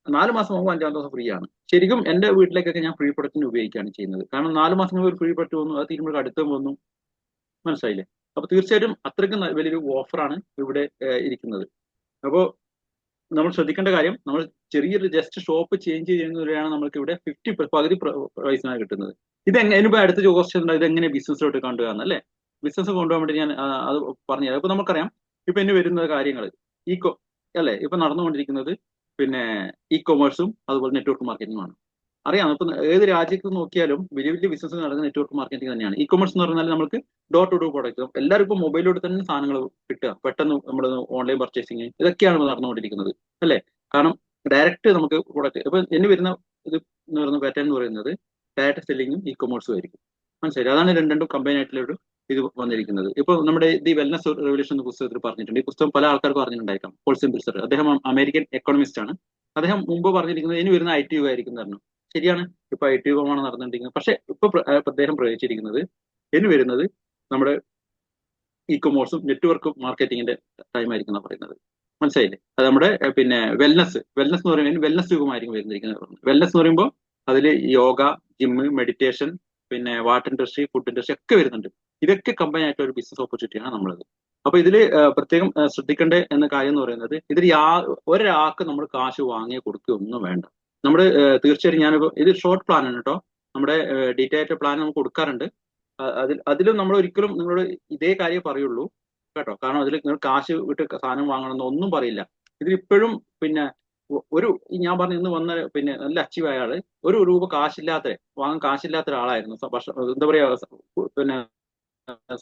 A: 4 മാസം ആകുമ്പോൾ 5-ാമത്തെ മാസം ഫ്രീ ആണ്. ശരിക്കും എന്റെ വീട്ടിലേക്കൊക്കെ ഞാൻ ഫ്രീ പ്രൊഡക്റ്റിന് ഉപയോഗിക്കുകയാണ് ചെയ്യുന്നത്. കാരണം 4 മാസം ഒരു ഫ്രീ പ്രൊഡക്റ്റ് വന്നു, അത് തീരുമ്പോൾ അടുത്ത് വന്നു. മനസ്സിലായില്ലേ? അപ്പൊ തീർച്ചയായിട്ടും അത്രയ്ക്കും വലിയൊരു ഓഫറാണ് ഇവിടെ ഇരിക്കുന്നത്. അപ്പോൾ നമ്മൾ ശ്രദ്ധിക്കേണ്ട കാര്യം, നമ്മൾ ചെറിയൊരു ജസ്റ്റ് ഷോപ്പ് ചേഞ്ച് ചെയ്യുന്നവരെയാണ് നമ്മൾക്ക് ഇവിടെ 50 പകുതി പ്രൈസിനാണ് കിട്ടുന്നത്. ഇതിപ്പോ അടുത്ത ക്വസ്റ്റ്യൻ ഉണ്ട്, ഇതെങ്ങനെ ബിസിനസ്സിലോട്ട് കൊണ്ടുപോകാന്ന് അല്ലേ? ബിസിനസ് കൊണ്ടുപോകാൻ വേണ്ടി ഞാൻ അത് പറഞ്ഞു തരാം. ഇപ്പൊ നമുക്കറിയാം, ഇപ്പൊ ഇനി വരുന്ന കാര്യങ്ങൾ അല്ലെ ഇപ്പൊ നടന്നുകൊണ്ടിരിക്കുന്നത് പിന്നെ കൊമേഴ്സും അതുപോലെ നെറ്റ്വർക്ക് മാർക്കറ്റിംഗും ആണ്. അറിയാം, ഇപ്പൊ ഏത് രാജ്യത്ത് നോക്കിയാലും വലിയ വലിയ ബിസിനസ് നടക്കുന്ന നെറ്റ്വർക്ക് മാർക്കറ്റിംഗ് തന്നെയാണ്. കൊമേഴ്സ് എന്ന് പറഞ്ഞാൽ നമുക്ക് ഡോർ ടു ഡോർ പ്രൊഡക്റ്റ്, എല്ലാവരും ഇപ്പൊ മൊബൈലിലൂടെ തന്നെ സാധനങ്ങൾ കിട്ടുക, പെട്ടെന്ന് നമ്മൾ ഓൺലൈൻ പർച്ചേസിങ്, ഇതൊക്കെയാണ് നടന്നുകൊണ്ടിരിക്കുന്നത് അല്ലേ? കാരണം ഡയറക്റ്റ് നമുക്ക് പ്രൊഡക്റ്റ് ഇപ്പൊ ഇനി വരുന്ന ഇത് എന്ന് പറയുന്ന പാറ്റേൺ എന്ന് പറയുന്നത് ഡയറക്റ്റ് സെല്ലിങ്ങും കൊമേഴ്സും ആയിരിക്കും. മനസ്സിലായി? അതാണ് രണ്ടും കമ്പൈൻ ആയിട്ടുള്ള ഒരു ഇത് വന്നിരിക്കുന്നത്. ഇപ്പൊ നമ്മുടെ ദി വെൽനസ് റെവല്യൂഷൻ എന്ന പുസ്തകത്തിൽ പറഞ്ഞിട്ടുണ്ട്. ഈ പുസ്തകം പല ആൾക്കാർക്ക് പറഞ്ഞിട്ടുണ്ടായിരിക്കാം. പോൾ സിംബിൾസർ, അദ്ദേഹം അമേരിക്കൻ എക്കണോമിസ്റ്റ് ആണ്. അദ്ദേഹം മുമ്പ് പറഞ്ഞിരിക്കുന്നത് ഇനി വരുന്ന IT യുഗം ആയിരിക്കും പറഞ്ഞു. ശരിയാണ്, ഇപ്പൊ IT യുഗമാണ് നടന്നുകൊണ്ടിരിക്കുന്നത്. പക്ഷെ ഇപ്പൊ അദ്ദേഹം പ്രവചിച്ചിരിക്കുന്നത് ഇനി വരുന്നത് നമ്മുടെ കൊമേഴ്സും നെറ്റ്വർക്ക് മാർക്കറ്റിംഗിന്റെ ടൈം ആയിരിക്കും എന്നാണ് പറയുന്നത്. മനസ്സിലായില്ലേ? അത് നമ്മുടെ പിന്നെ വെൽനസ് എന്ന് പറയുമ്പോൾ വെൽനസ് യുഗമായിരിക്കും വരുന്നിരിക്കുന്നത്. വെൽനസ് എന്ന് പറയുമ്പോൾ അതിൽ യോഗ, ജിമ്മ്, മെഡിറ്റേഷൻ, പിന്നെ വാട്ടർ ഇൻഡസ്ട്രി, ഫുഡ് ഇൻഡസ്ട്രി ഒക്കെ വരുന്നുണ്ട്. ഇതൊക്കെ കമ്പനി ആയിട്ടുള്ള ഒരു ബിസിനസ് ഓപ്പർച്യൂണിറ്റിയാണ് നമ്മളത്. അപ്പൊ ഇതിൽ പ്രത്യേകം ശ്രദ്ധിക്കേണ്ട എന്ന കാര്യം എന്ന് പറയുന്നത്, ഇതിൽ ഒരാൾക്ക് നമ്മൾ കാശ് വാങ്ങിയ കൊടുക്കുകയൊന്നും വേണ്ട. നമ്മൾ തീർച്ചയായിട്ടും ഞാനിപ്പോ ഇത് ഷോർട്ട് പ്ലാൻ ആണ് കേട്ടോ. നമ്മുടെ ഡീറ്റെയിൽ ആയിട്ട് പ്ലാൻ നമുക്ക് കൊടുക്കാറുണ്ട്. അതിലും നമ്മൾ ഒരിക്കലും നിങ്ങളോട് ഇതേ കാര്യം പറയുള്ളൂ കേട്ടോ. കാരണം അതിൽ നിങ്ങൾ കാശ് വിട്ട് സാധനം വാങ്ങണമെന്ന് ഒന്നും പറയില്ല. ഇതിലിപ്പോഴും പിന്നെ ഒരു ഞാൻ പറഞ്ഞ ഇന്ന് വന്ന പിന്നെ നല്ല അച്ചീവ് ആയ ആള് ഒരു രൂപ വാങ്ങാൻ കാശില്ലാത്ത ഒരാളായിരുന്നു. എന്താ പറയാ, പിന്നെ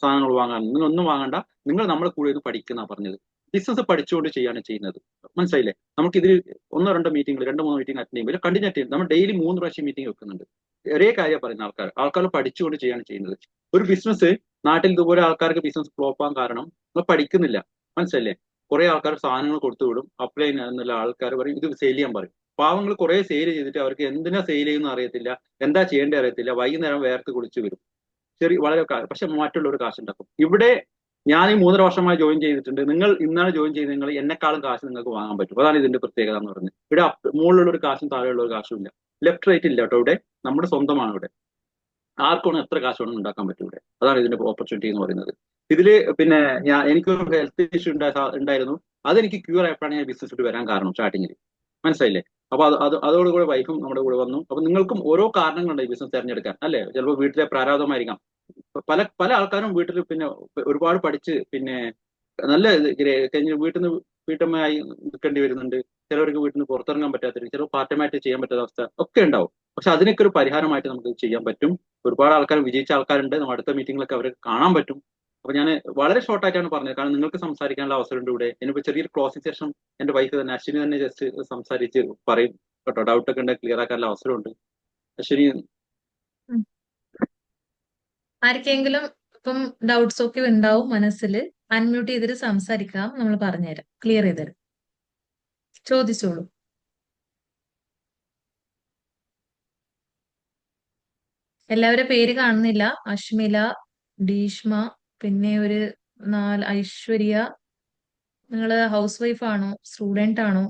A: സാധനങ്ങൾ വാങ്ങാൻ നിങ്ങളൊന്നും വാങ്ങണ്ട, നിങ്ങൾ നമ്മളെ കൂടെ ഇത് പഠിക്കുന്ന പറഞ്ഞത്. ബിസിനസ് പഠിച്ചുകൊണ്ട് ചെയ്യാണ് ചെയ്യുന്നത്. മനസ്സിലായില്ലേ? നമുക്ക് ഇതിൽ 1-2 മീറ്റിംഗ് 2-3 മീറ്റിംഗ് അറ്റൻഡ് ചെയ്യുമ്പോൾ കണ്ടിന്യൂ ചെയ്യും. നമ്മൾ ഡെയിലി 3 പ്രാവശ്യം മീറ്റിംഗ് വെക്കുന്നുണ്ട്. ഒരേ കാര്യം പറയുന്ന ആൾക്കാർ പഠിച്ചുകൊണ്ട് ചെയ്യാണ് ചെയ്യുന്നത്. ഒരു ബിസിനസ് നാട്ടിൽ ഇതുപോലെ ആൾക്കാർക്ക് ബിസിനസ് ഫ്ലോപ്പ് ആകാൻ കാരണം നമ്മൾ പഠിക്കുന്നില്ല. മനസ്സിലല്ലേ? കുറെ ആൾക്കാർ സാധനങ്ങൾ കൊടുത്തു വിടും, അപ്ലൈ എന്നുള്ള ആൾക്കാർ പറയും ഇത് സെയിൽ ചെയ്യാൻ പറയും. പാവങ്ങൾ കുറെ സെയിൽ ചെയ്തിട്ട് അവർക്ക് എന്തിനാ സെയിൽ ചെയ്യുന്ന അറിയത്തില്ല, എന്താ ചെയ്യേണ്ടത് അറിയത്തില്ല, വൈകുന്നേരം വേർത്ത് കുളിച്ച് വരും. വളരെ പക്ഷെ മറ്റുള്ളവർ കാശുണ്ടാക്കും. ഇവിടെ ഞാൻ ഈ 3.5 വർഷമായി ജോയിൻ ചെയ്തിട്ടുണ്ട്. നിങ്ങൾ ഇന്നാണ് ജോയിൻ ചെയ്ത്, നിങ്ങൾ എന്നെക്കാളും കാശ് നിങ്ങൾക്ക് വാങ്ങാൻ പറ്റും. അതാണ് ഇതിന്റെ പ്രത്യേകത എന്ന് പറയുന്നത്. ഇവിടെ മുകളിലുള്ള ഒരു കാശും താഴെയുള്ള ഒരു കാശും ഇല്ല, ലെഫ്റ്റ് റൈറ്റ് ഇല്ല കേട്ടോ. ഇവിടെ നമ്മുടെ സ്വന്തമാണ്. ഇവിടെ ആർക്കും എത്ര കാശ് വേണം ഉണ്ടാക്കാൻ പറ്റും ഇവിടെ. അതാണ് ഇതിന്റെ ഓപ്പർച്യൂണിറ്റി എന്ന് പറയുന്നത്. ഇതില് പിന്നെ എനിക്കൊരു ഹെൽത്ത് ഇഷ്യൂ ഉണ്ടായിരുന്നു. അതെനിക്ക് ക്യൂർ ആയപ്പോഴാണ് ഞാൻ ബിസിനസ്സിലോട്ട് വരാൻ കാരണം സ്റ്റാർട്ടിങ്ങിൽ. മനസ്സിലായില്ലേ? അപ്പൊ അതോടുകൂടെ വൈഫും നമ്മുടെ കൂടെ വന്നു. അപ്പൊ നിങ്ങൾക്കും ഓരോ കാരണങ്ങളുണ്ട് ഈ ബിസിനസ് തിരഞ്ഞെടുക്കാൻ, അല്ലെ? ചിലപ്പോൾ വീട്ടിലെ പ്രാരാബ്ധമായിരിക്കാം. പല പല ആൾക്കാരും വീട്ടിൽ പിന്നെ ഒരുപാട് പഠിച്ച് പിന്നെ നല്ല കഴിഞ്ഞ വീട്ടിൽ നിന്ന് വീട്ടമ്മയായി നിൽക്കേണ്ടി വരുന്നുണ്ട്. ചിലവർക്ക് വീട്ടിൽ നിന്ന് പുറത്തിറങ്ങാൻ പറ്റാത്ത, ചിലർ പാർട്ട് ടൈമായിട്ട് ചെയ്യാൻ പറ്റാത്ത അവസ്ഥ ഒക്കെ ഉണ്ടാവും. പക്ഷെ അതിനൊക്കെ ഒരു പരിഹാരമായിട്ട് നമുക്ക് ചെയ്യാൻ പറ്റും. ഒരുപാട് ആൾക്കാർ വിജയിച്ച ആൾക്കാരുണ്ട്. നമ്മൾ അടുത്ത മീറ്റിങ്ങിലൊക്കെ അവരെ കാണാൻ പറ്റും. അപ്പൊ ഞാൻ വളരെ ഷോർട്ട് ആയിട്ടാണ് പറഞ്ഞത്, കാരണം നിങ്ങൾക്ക് സംസാരിക്കാനുള്ള അവസരമുണ്ട് ഇവിടെ. ഇനിയിപ്പോ ചെറിയൊരു ക്ലോസിംഗ് സെഷൻ എന്റെ വൈഫ് തന്നെ അശ്വിനി തന്നെ ജസ്റ്റ് സംസാരിച്ച് പറയും കേട്ടോ. ഡൗട്ട് ഒക്കെ ഉണ്ടെങ്കിൽ ക്ലിയർ ആക്കാനുള്ള അവസരമുണ്ട്. അശ്വിനി.
B: ഉം. ആർക്കെങ്കിലും ഇപ്പം ഡൗട്ട്സ് ഒക്കെ ഉണ്ടാവും മനസ്സിൽ, അൺമ്യൂട്ട് ചെയ്തിട്ട് സംസാരിക്കാം, നമ്മൾ പറഞ്ഞുതരാം, ക്ലിയർ ചെയ്തുതരാം. ചോദിച്ചോളൂ. എല്ലാവരുടെ പേര് കാണുന്നില്ല. അഷ്മില, ഡീഷ്മ, പിന്നെ ഒരു ഐശ്വര്യ. നിങ്ങള് ഹൗസ് വൈഫ് ആണോ, സ്റ്റുഡന്റ് ആണോ?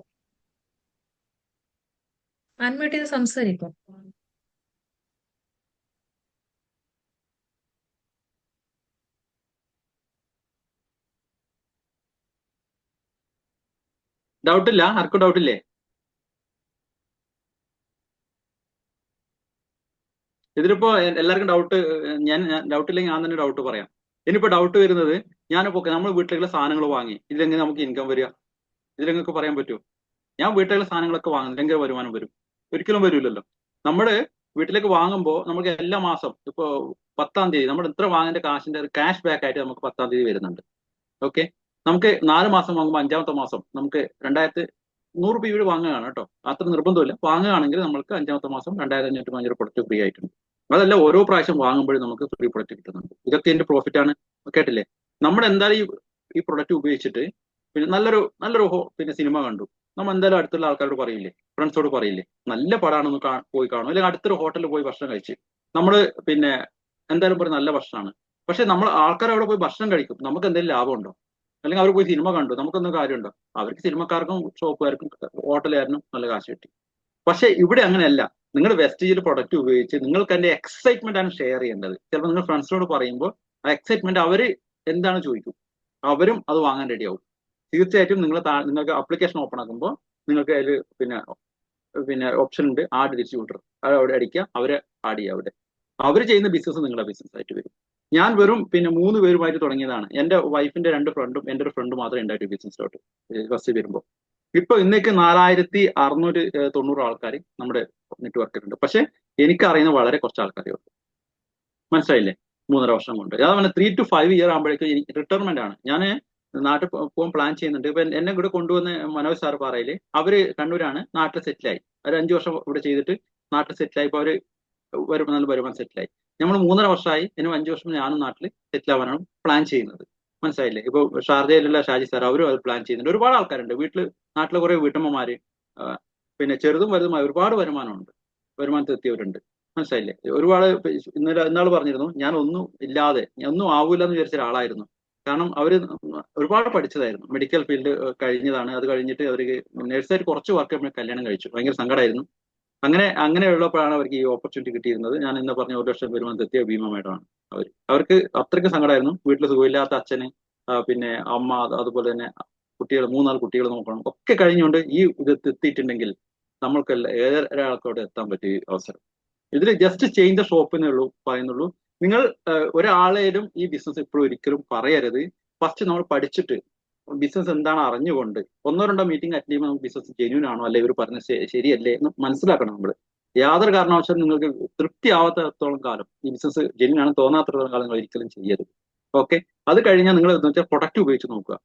B: അൺമ്യൂട്ട് ചെയ്ത് സംസാരിക്കും.
A: ഡൗട്ടില്ല? ആർക്കും ഡൗട്ടില്ലേ? ഇതിലിപ്പോ എല്ലാവർക്കും ഡൗട്ട്, ഞാൻ ഡൗട്ട് ഇല്ലെങ്കിൽ ഞാൻ തന്നെ ഡൗട്ട് പറയാം. ഇനിയിപ്പോ ഡൗട്ട് വരുന്നത്, ഞാനിപ്പോ നമ്മൾ വീട്ടിലുള്ള സാധനങ്ങൾ വാങ്ങി, ഇതിലെങ്ങനെ നമുക്ക് ഇൻകം വരിക? ഇതിലെങ്ങൾക്ക് പറയാൻ പറ്റുമോ? ഞാൻ വീട്ടിലുള്ള സാധനങ്ങളൊക്കെ വാങ്ങുന്നത് എങ്ങനെ വരുമാനം വരും? ഒരിക്കലും വരില്ലല്ലോ. നമ്മള് വീട്ടിലേക്ക് വാങ്ങുമ്പോൾ നമുക്ക് എല്ലാ മാസം ഇപ്പോ 10-ാം തീയതി നമ്മൾ ഇത്ര വാങ്ങേണ്ട കാശിന്റെ ക്യാഷ് ബാക്ക് ആയിട്ട് നമുക്ക് 10-ാം തീയതി വരുന്നുണ്ട്. ഓക്കെ. നമുക്ക് 4 മാസം വാങ്ങുമ്പോൾ 5-ാമത്തെ മാസം നമുക്ക് 2100 രൂപ വാങ്ങുകയാണ് കേട്ടോ. അത്ര നിർബന്ധമില്ല. വാങ്ങുകയാണെങ്കിൽ നമുക്ക് 5-ാമത്തെ മാസം 2550 പ്രൊഡക്റ്റ് ഫ്രീ ആയിട്ടുണ്ട്. അതല്ല, ഓരോ പ്രാവശ്യം വാങ്ങുമ്പോഴും നമുക്ക് ഫ്രീ പ്രൊഡക്റ്റ് കിട്ടുന്നുണ്ട്. ഇതൊക്കെ എന്റെ പ്രോഫിറ്റ് ആണ്. കേട്ടില്ലേ? നമ്മൾ എന്തായാലും ഈ പ്രൊഡക്റ്റ് ഉപയോഗിച്ചിട്ട് പിന്നെ നല്ലൊരു പിന്നെ സിനിമ കണ്ടു. നമ്മൾ എന്തായാലും അടുത്തുള്ള ആൾക്കാരോട് പറയില്ലേ? ഫ്രണ്ട്സോട് പറയില്ലേ? നല്ല പടമാണെന്ന് പോയി കാണും. അല്ലെങ്കിൽ അടുത്തൊരു ഹോട്ടലിൽ പോയി ഭക്ഷണം കഴിച്ച് നമ്മള് പിന്നെ എന്തായാലും പറയും നല്ല ഭക്ഷണമാണ്. പക്ഷെ നമ്മൾ ആൾക്കാർ അവിടെ പോയി ഭക്ഷണം കഴിക്കും, നമുക്ക് എന്തെങ്കിലും ലാഭമുണ്ടോ? അല്ലെങ്കിൽ അവർ പോയി സിനിമ കണ്ടു, നമുക്കൊന്നും കാര്യമുണ്ടോ? അവർക്ക് സിനിമക്കാർക്കും ഷോപ്പുകാർക്കും ഹോട്ടലുകാരനും നല്ല കാശ് കിട്ടി. പക്ഷെ ഇവിടെ അങ്ങനെയല്ല. നിങ്ങൾ വെസ്റ്റീജിൽ പ്രൊഡക്റ്റ് ഉപയോഗിച്ച് നിങ്ങൾക്ക് അതിന്റെ എക്സൈറ്റ്മെന്റ് ആണ് ഷെയർ ചെയ്യേണ്ടത്. ചിലപ്പോൾ നിങ്ങൾ ഫ്രണ്ട്സിനോട് പറയുമ്പോൾ ആ എക്സൈറ്റ്മെന്റ് അവര് എന്താണ് ചോദിക്കും, അവരും അത് വാങ്ങാൻ റെഡിയാവും. തീർച്ചയായിട്ടും നിങ്ങൾക്ക് ആപ്ലിക്കേഷൻ ഓപ്പൺ ആക്കുമ്പോൾ നിങ്ങൾക്ക് അതിൽ പിന്നെ പിന്നെ ഓപ്ഷൻ ഉണ്ട്, ആഡ് ഡിസ്ട്രിബ്യൂട്ടർ. അത് അവിടെ അടിക്കുക, അവരെ ആഡ് ചെയ്യുക. അവിടെ അവർ ചെയ്യുന്ന ബിസിനസ് നിങ്ങളുടെ ബിസിനസ് ആയിട്ട് വരും. ഞാൻ വെറും പിന്നെ 3 പേരുമായിട്ട് തുടങ്ങിയതാണ്. എന്റെ വൈഫിന്റെ 2 ഫ്രണ്ടും എന്റെ ഒരു ഫ്രണ്ട് മാത്രമേ ഉണ്ടായിട്ട് ബിസിനസ്സിലോട്ട് ഫസ്റ്റ് വരുമ്പോൾ. ഇപ്പൊ ഇന്നേക്ക് 4690 ആൾക്കാർ നമ്മുടെ നെറ്റ്വർക്കിലുണ്ട്. പക്ഷെ എനിക്കറിയുന്ന വളരെ കുറച്ച് ആൾക്കാരേ ഉള്ളൂ. മനസ്സിലായില്ലേ? 3.5 വർഷം കൊണ്ട്. അതാണ് 3 to 5 ഇയർ ആകുമ്പോഴേക്കും എനിക്ക് റിട്ടയർമെന്റ് ആണ്. ഞാൻ നാട്ടിൽ പോകാൻ പ്ലാൻ ചെയ്യുന്നുണ്ട്. ഇപ്പൊ എന്നെ ഇവിടെ കൊണ്ടുവന്ന് മനോജ് സാർ പാറയില്, അവര് കണ്ണൂരാണ്, നാട്ടിൽ സെറ്റിലായി. ഒരു 5 വർഷം ഇവിടെ ചെയ്തിട്ട് നാട്ടിൽ സെറ്റിലായി. ഇപ്പൊ അവര് നല്ല വരുമാനം സെറ്റിലായി. നമ്മൾ 3.5 വർഷമായി. ഇനി 5 വർഷം ഞാനും നാട്ടിൽ സെറ്റിൽ ആവാനാണ് പ്ലാൻ ചെയ്യുന്നത്. മനസ്സിലായില്ലേ? ഇപ്പൊ ഷാർജയിലുള്ള ഷാജി സാർ, അവരും അത് പ്ലാൻ ചെയ്യുന്നുണ്ട്. ഒരുപാട് ആൾക്കാരുണ്ട് വീട്ടില്. നാട്ടിലെ കുറെ വീട്ടമ്മമാര് പിന്നെ ചെറുതും വലുതുമായ ഒരുപാട് വരുമാനമുണ്ട്, വരുമാനത്തിലെത്തിയവരുണ്ട്. മനസ്സിലായില്ലേ? ഒരുപാട് ഇന്നാൾ പറഞ്ഞിരുന്നു, ഞാൻ ഒന്നും ഇല്ലാതെ, ഞാൻ ഒന്നും ആവൂല എന്ന് വിചാരിച്ച ഒരാളായിരുന്നു. കാരണം അവര് ഒരുപാട് പഠിച്ചതായിരുന്നു, മെഡിക്കൽ ഫീൽഡ് കഴിഞ്ഞതാണ്. അത് കഴിഞ്ഞിട്ട് അവർക്ക് നഴ്സായിട്ട് കുറച്ച് വർക്ക് ചെയ്യുമ്പോൾ കല്യാണം കഴിച്ചു. ഭയങ്കര സങ്കടമായിരുന്നു. അങ്ങനെയുള്ളപ്പോഴാണ് അവർക്ക് ഈ ഓപ്പർച്യൂണിറ്റി കിട്ടിയിരുന്നത്. ഞാൻ ഇന്ന് പറഞ്ഞ 1 ലക്ഷം വരുമാനത്തെത്തിയ ഭീമ മേഡമാണ്. അവർക്ക് അത്രയ്ക്ക് സങ്കടമായിരുന്നു. വീട്ടിൽ സുഖമില്ലാത്ത അച്ഛന്, പിന്നെ അമ്മ, അതുപോലെ തന്നെ കുട്ടികൾ, 3-4 കുട്ടികൾ നോക്കണം. ഒക്കെ കഴിഞ്ഞുകൊണ്ട് ഈ ഇത് എത്തിയിട്ടുണ്ടെങ്കിൽ നമ്മൾക്ക് ഏതൊരാൾക്കോടെ എത്താൻ പറ്റിയ അവസരം. ഇതിൽ ജസ്റ്റ് ചേഞ്ച് ദ ഷോപ്പിനേ ഉള്ളൂ പറയുന്നുള്ളൂ. നിങ്ങൾ ഒരാളേലും ഈ ബിസിനസ് ഇപ്പോഴും ഒരിക്കലും പറയരുത്. ഫസ്റ്റ് നമ്മൾ പഠിച്ചിട്ട് ബിസിനസ് എന്താണ് അറിഞ്ഞുകൊണ്ട് 1-2 മീറ്റിംഗ് അറ്റൻഡ് ചെയ്യുമ്പോൾ നമുക്ക് ബിസിനസ് ജെന്യൂൻ ആണോ അല്ലെ ഇവർ പറഞ്ഞ ശരിയല്ലേ എന്ന് മനസ്സിലാക്കണം നമ്മൾ. യാതൊരു കാരണവശാലും നിങ്ങൾക്ക് തൃപ്തി ആവാത്തത്തോളം കാലം, ഈ ബിസിനസ് ജെന്യൂൻ ആണ് തോന്നാത്തത്തോളം കാലം നിങ്ങൾ ഒരിക്കലും ചെയ്യരുത്. ഓക്കെ. അത് കഴിഞ്ഞാൽ നിങ്ങൾ എന്ന് വെച്ചാൽ പ്രൊഡക്റ്റ് ഉപയോഗിച്ച് നോക്കുക.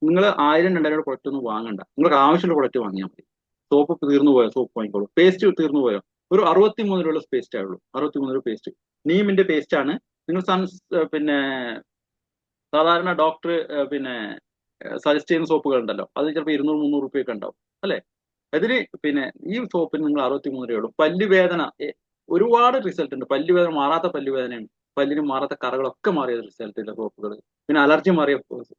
A: നിങ്ങൾ 1000-2000 പ്രൊഡക്റ്റ് ഒന്നും വാങ്ങണ്ട. നിങ്ങൾക്ക് ആവശ്യമുള്ള പ്രൊഡക്റ്റ് വാങ്ങിയാൽ മതി. സോപ്പ് തീർന്നു പോയോ സോപ്പ് വാങ്ങിക്കോളൂ. പേസ്റ്റ് തീർന്നു പോയോ, ഒരു 63 രൂപ പേസ്റ്റ് ആയുള്ളൂ. 63 രൂപ പേസ്റ്റ്, നീമിന്റെ പേസ്റ്റ് ആണ്. നിങ്ങൾ പിന്നെ സാധാരണ ഡോക്ടർ പിന്നെ സജസ്റ്റ് ചെയ്യുന്ന സോപ്പുകൾ ഉണ്ടല്ലോ, അത് ചിലപ്പോൾ 200-300 രൂപയൊക്കെ ഉണ്ടാവും, അല്ലെ? അതിന് പിന്നെ ഈ സോപ്പിന് നിങ്ങൾ 63 രൂപയുള്ളൂ. പല്ലുവേദന ഒരുപാട് റിസൾട്ട് ഉണ്ട്. പല്ലുവേദന മാറാത്ത പല്ലുവേദനയുണ്ട്, പല്ലിന് മാറാത്ത കറകളൊക്കെ മാറിയ റിസൾട്ട് ഉള്ള സോപ്പുകൾ, പിന്നെ അലർജി മാറിയ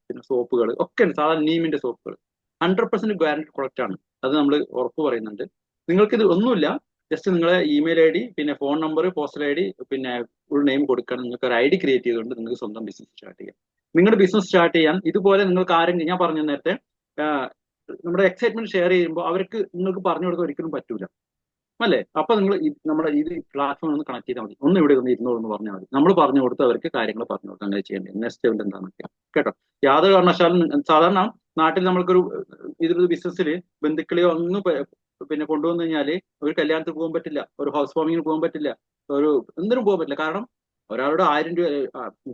A: പിന്നെ സോപ്പുകൾ ഒക്കെ ഉണ്ട്. സാധാരണ നീമിന്റെ സോപ്പുകൾ 100% ഗ്യാരണ്ടി പ്രൊഡക്റ്റ് ആണ്. അത് നമ്മൾ ഉറപ്പ് പറയുന്നുണ്ട്. നിങ്ങൾക്കിത് ഒന്നുമില്ല, ജസ്റ്റ് നിങ്ങളെ ഇമെയിൽ ഐ ഡി, പിന്നെ phone number, postal I D, പിന്നെ ഫുൾ നെയിം കൊടുക്കണം. നിങ്ങൾക്ക് ഒരു ഐ ഡി ക്രിയേറ്റ് ചെയ്തുകൊണ്ട് നിങ്ങൾക്ക് സ്വന്തം ബിസിനസ് സ്റ്റാർട്ട് ചെയ്യാം. നിങ്ങളുടെ ബിസിനസ് സ്റ്റാർട്ട് ചെയ്യാൻ ഇതുപോലെ നിങ്ങൾക്ക് ആരെങ്കിലും, ഞാൻ പറഞ്ഞു നേരത്തെ, നമ്മുടെ എക്സൈറ്റ്മെന്റ് ഷെയർ ചെയ്യുമ്പോൾ അവർക്ക് നിങ്ങൾക്ക് പറഞ്ഞു കൊടുക്കാൻ ഒരിക്കലും പറ്റൂല, അല്ലേ? അപ്പൊ നിങ്ങൾ നമ്മുടെ ഈ പ്ലാറ്റ്ഫോമിൽ ഒന്ന് കണക്ട് ചെയ്താൽ മതി, ഒന്ന് ഇവിടെ ഒന്ന് ഇരുന്നോളൂ എന്ന് പറഞ്ഞാൽ മതി. നമ്മൾ പറഞ്ഞു കൊടുത്ത് അവർക്ക് കാര്യങ്ങൾ പറഞ്ഞു കൊടുക്കുക, അങ്ങനെ ചെയ്യേണ്ടത് നെക്സ്റ്റ് ലെവൽ എന്താണെന്നൊക്കെ, കേട്ടോ? യാതൊരു കാരണവശാലും സാധാരണ നാട്ടിൽ നമ്മൾക്കൊരു ഇതൊരു ബിസിനസ്സിൽ ബന്ധുക്കളെയോ ഒന്നും പിന്നെ കൊണ്ടുവന്നു കഴിഞ്ഞാൽ ഒരു കല്യാണത്തിന് പോകാൻ പറ്റില്ല, ഒരു ഹൗസ് വാമിങ്ങിന് പോകാൻ പറ്റില്ല, ഒരു എന്തിനും പോകാൻ പറ്റില്ല. കാരണം ഒരാളുടെ 1000 രൂപ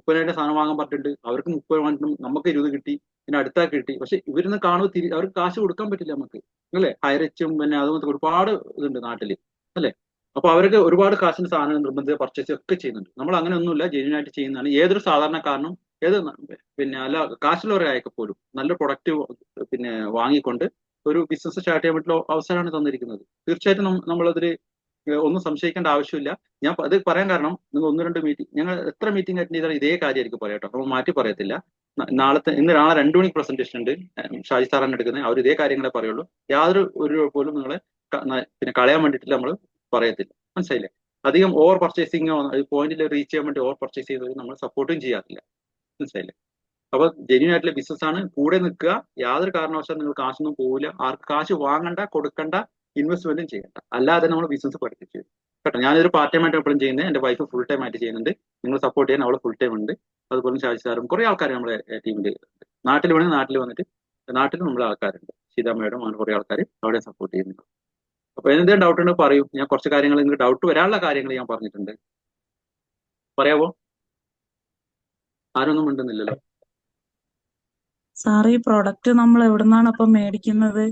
A: 30,000 സാധനം വാങ്ങാൻ പറ്റുന്നുണ്ട്, അവർക്ക് 30 വാങ്ങിട്ടും നമുക്ക് 20 കിട്ടി, പിന്നെ അടുത്താ കിട്ടി. പക്ഷെ ഇവരിന്ന് കാണുമ്പോൾ അവർക്ക് കാശ് കൊടുക്കാൻ പറ്റില്ല നമുക്ക്, അല്ലേ? ഹൈറിച്ചും പിന്നെ അതുപോലെ ഒരുപാട് ഇതുണ്ട് നാട്ടില്, അല്ലേ? അപ്പൊ അവർക്ക് ഒരുപാട് കാശിന് സാധനം നിർബന്ധിത പർച്ചേസ് ഒക്കെ ചെയ്യുന്നുണ്ട്. നമ്മൾ അങ്ങനെ ഒന്നുമില്ല, ജെന്യൂൻ ആയിട്ട് ചെയ്യുന്നതാണ്. ഏതൊരു സാധാരണക്കാരനും ഏത് പിന്നെ അല്ല കാശുള്ളവരായൊക്കെ പോലും നല്ല പ്രൊഡക്റ്റ് പിന്നെ വാങ്ങിക്കൊണ്ട് ഒരു ബിസിനസ് സ്റ്റാർട്ട് ചെയ്യാൻ പറ്റുന്ന അവസരമാണ് തന്നിരിക്കുന്നത്. തീർച്ചയായിട്ടും നമ്മളതിൽ ഒന്നും സംശയിക്കേണ്ട ആവശ്യമില്ല. ഞാൻ അത് പറയാൻ കാരണം, നിങ്ങൾ 1-2 മീറ്റിംഗ്, ഞങ്ങൾ എത്ര മീറ്റിംഗ് അറ്റൻഡ് ചെയ്താൽ ഇതേ കാര്യമായിരിക്കും പറയാട്ടോ, നമ്മൾ മാറ്റി പറയത്തില്ല. നാളെ 2 മണിക്ക് പ്രസന്റേഷൻ ഉണ്ട്, ഷാജി സാറാണ് എടുക്കുന്നത്, അവർ ഇതേ കാര്യങ്ങളെ പറയുള്ളൂ. യാതൊരു ഒരു പോലും നിങ്ങളെ പിന്നെ കളയാൻ വേണ്ടിയിട്ട് നമ്മൾ പറയത്തില്ല, മനസ്സിലായില്ലേ? അധികം ഓവർ പർച്ചേസിങ്ങോ പോയിന്റിൽ റീച്ച് ചെയ്യാൻ വേണ്ടി ഓവർ പർച്ചേസ് ചെയ്തവർ നമ്മൾ സപ്പോർട്ടും ചെയ്യാറില്ല, മനസ്സിലായില്ലേ? അപ്പൊ ജെന്യൂൻ ആയിട്ടുള്ള ബിസിനസ് ആണ്, കൂടെ നിൽക്കുക. യാതൊരു കാരണവശാലും നിങ്ങൾ കാശൊന്നും പോകില്ല, ആർക്ക് കാശ് വാങ്ങണ്ട, കൊടുക്കണ്ട, ഇൻവെസ്റ്റ്മെന്റും ചെയ്യണ്ട. അല്ലാതെ നമ്മൾ ബിസിനസ് പഠിപ്പിച്ചു കേട്ടോ. ഞാനൊരു പാർട്ട് ടൈം ആയിട്ട് എപ്പോഴും ചെയ്യുന്നത്, എന്റെ വൈഫ് ഫുൾ ടൈം ആയിട്ട് ചെയ്യുന്നുണ്ട്. നിങ്ങൾ സപ്പോർട്ട് ചെയ്യാൻ അവൾ ഫുൾ ടൈം ഉണ്ട്. അതുപോലെ ഷാജി സാറും കുറെ ആൾക്കാർ നമ്മുടെ ടീമിൽ നാട്ടിൽ വേണമെങ്കിൽ നാട്ടിൽ വന്നിട്ട്, നാട്ടിൽ നമ്മളെ ആൾക്കാരുണ്ട്, സീതാ മേഡം, അങ്ങനെ കുറെ ആൾക്കാർ അവിടെ സപ്പോർട്ട് ചെയ്യുന്നുണ്ട്. അപ്പൊ എന്തെങ്കിലും ഡൗട്ട് ഉണ്ടെങ്കിൽ പറയൂ. ഞാൻ കുറച്ച് കാര്യങ്ങൾ, നിങ്ങൾക്ക് ഡൗട്ട് വരാനുള്ള കാര്യങ്ങൾ ഞാൻ പറഞ്ഞിട്ടുണ്ട്. പറയാവോ? ആരൊന്നും മിണ്ടുന്നില്ലല്ലോ.
C: സാർ, ഈ പ്രൊഡക്റ്റ് നമ്മൾ എവിടുന്നാണ് അപ്പൊ മേടിക്കുന്നത്?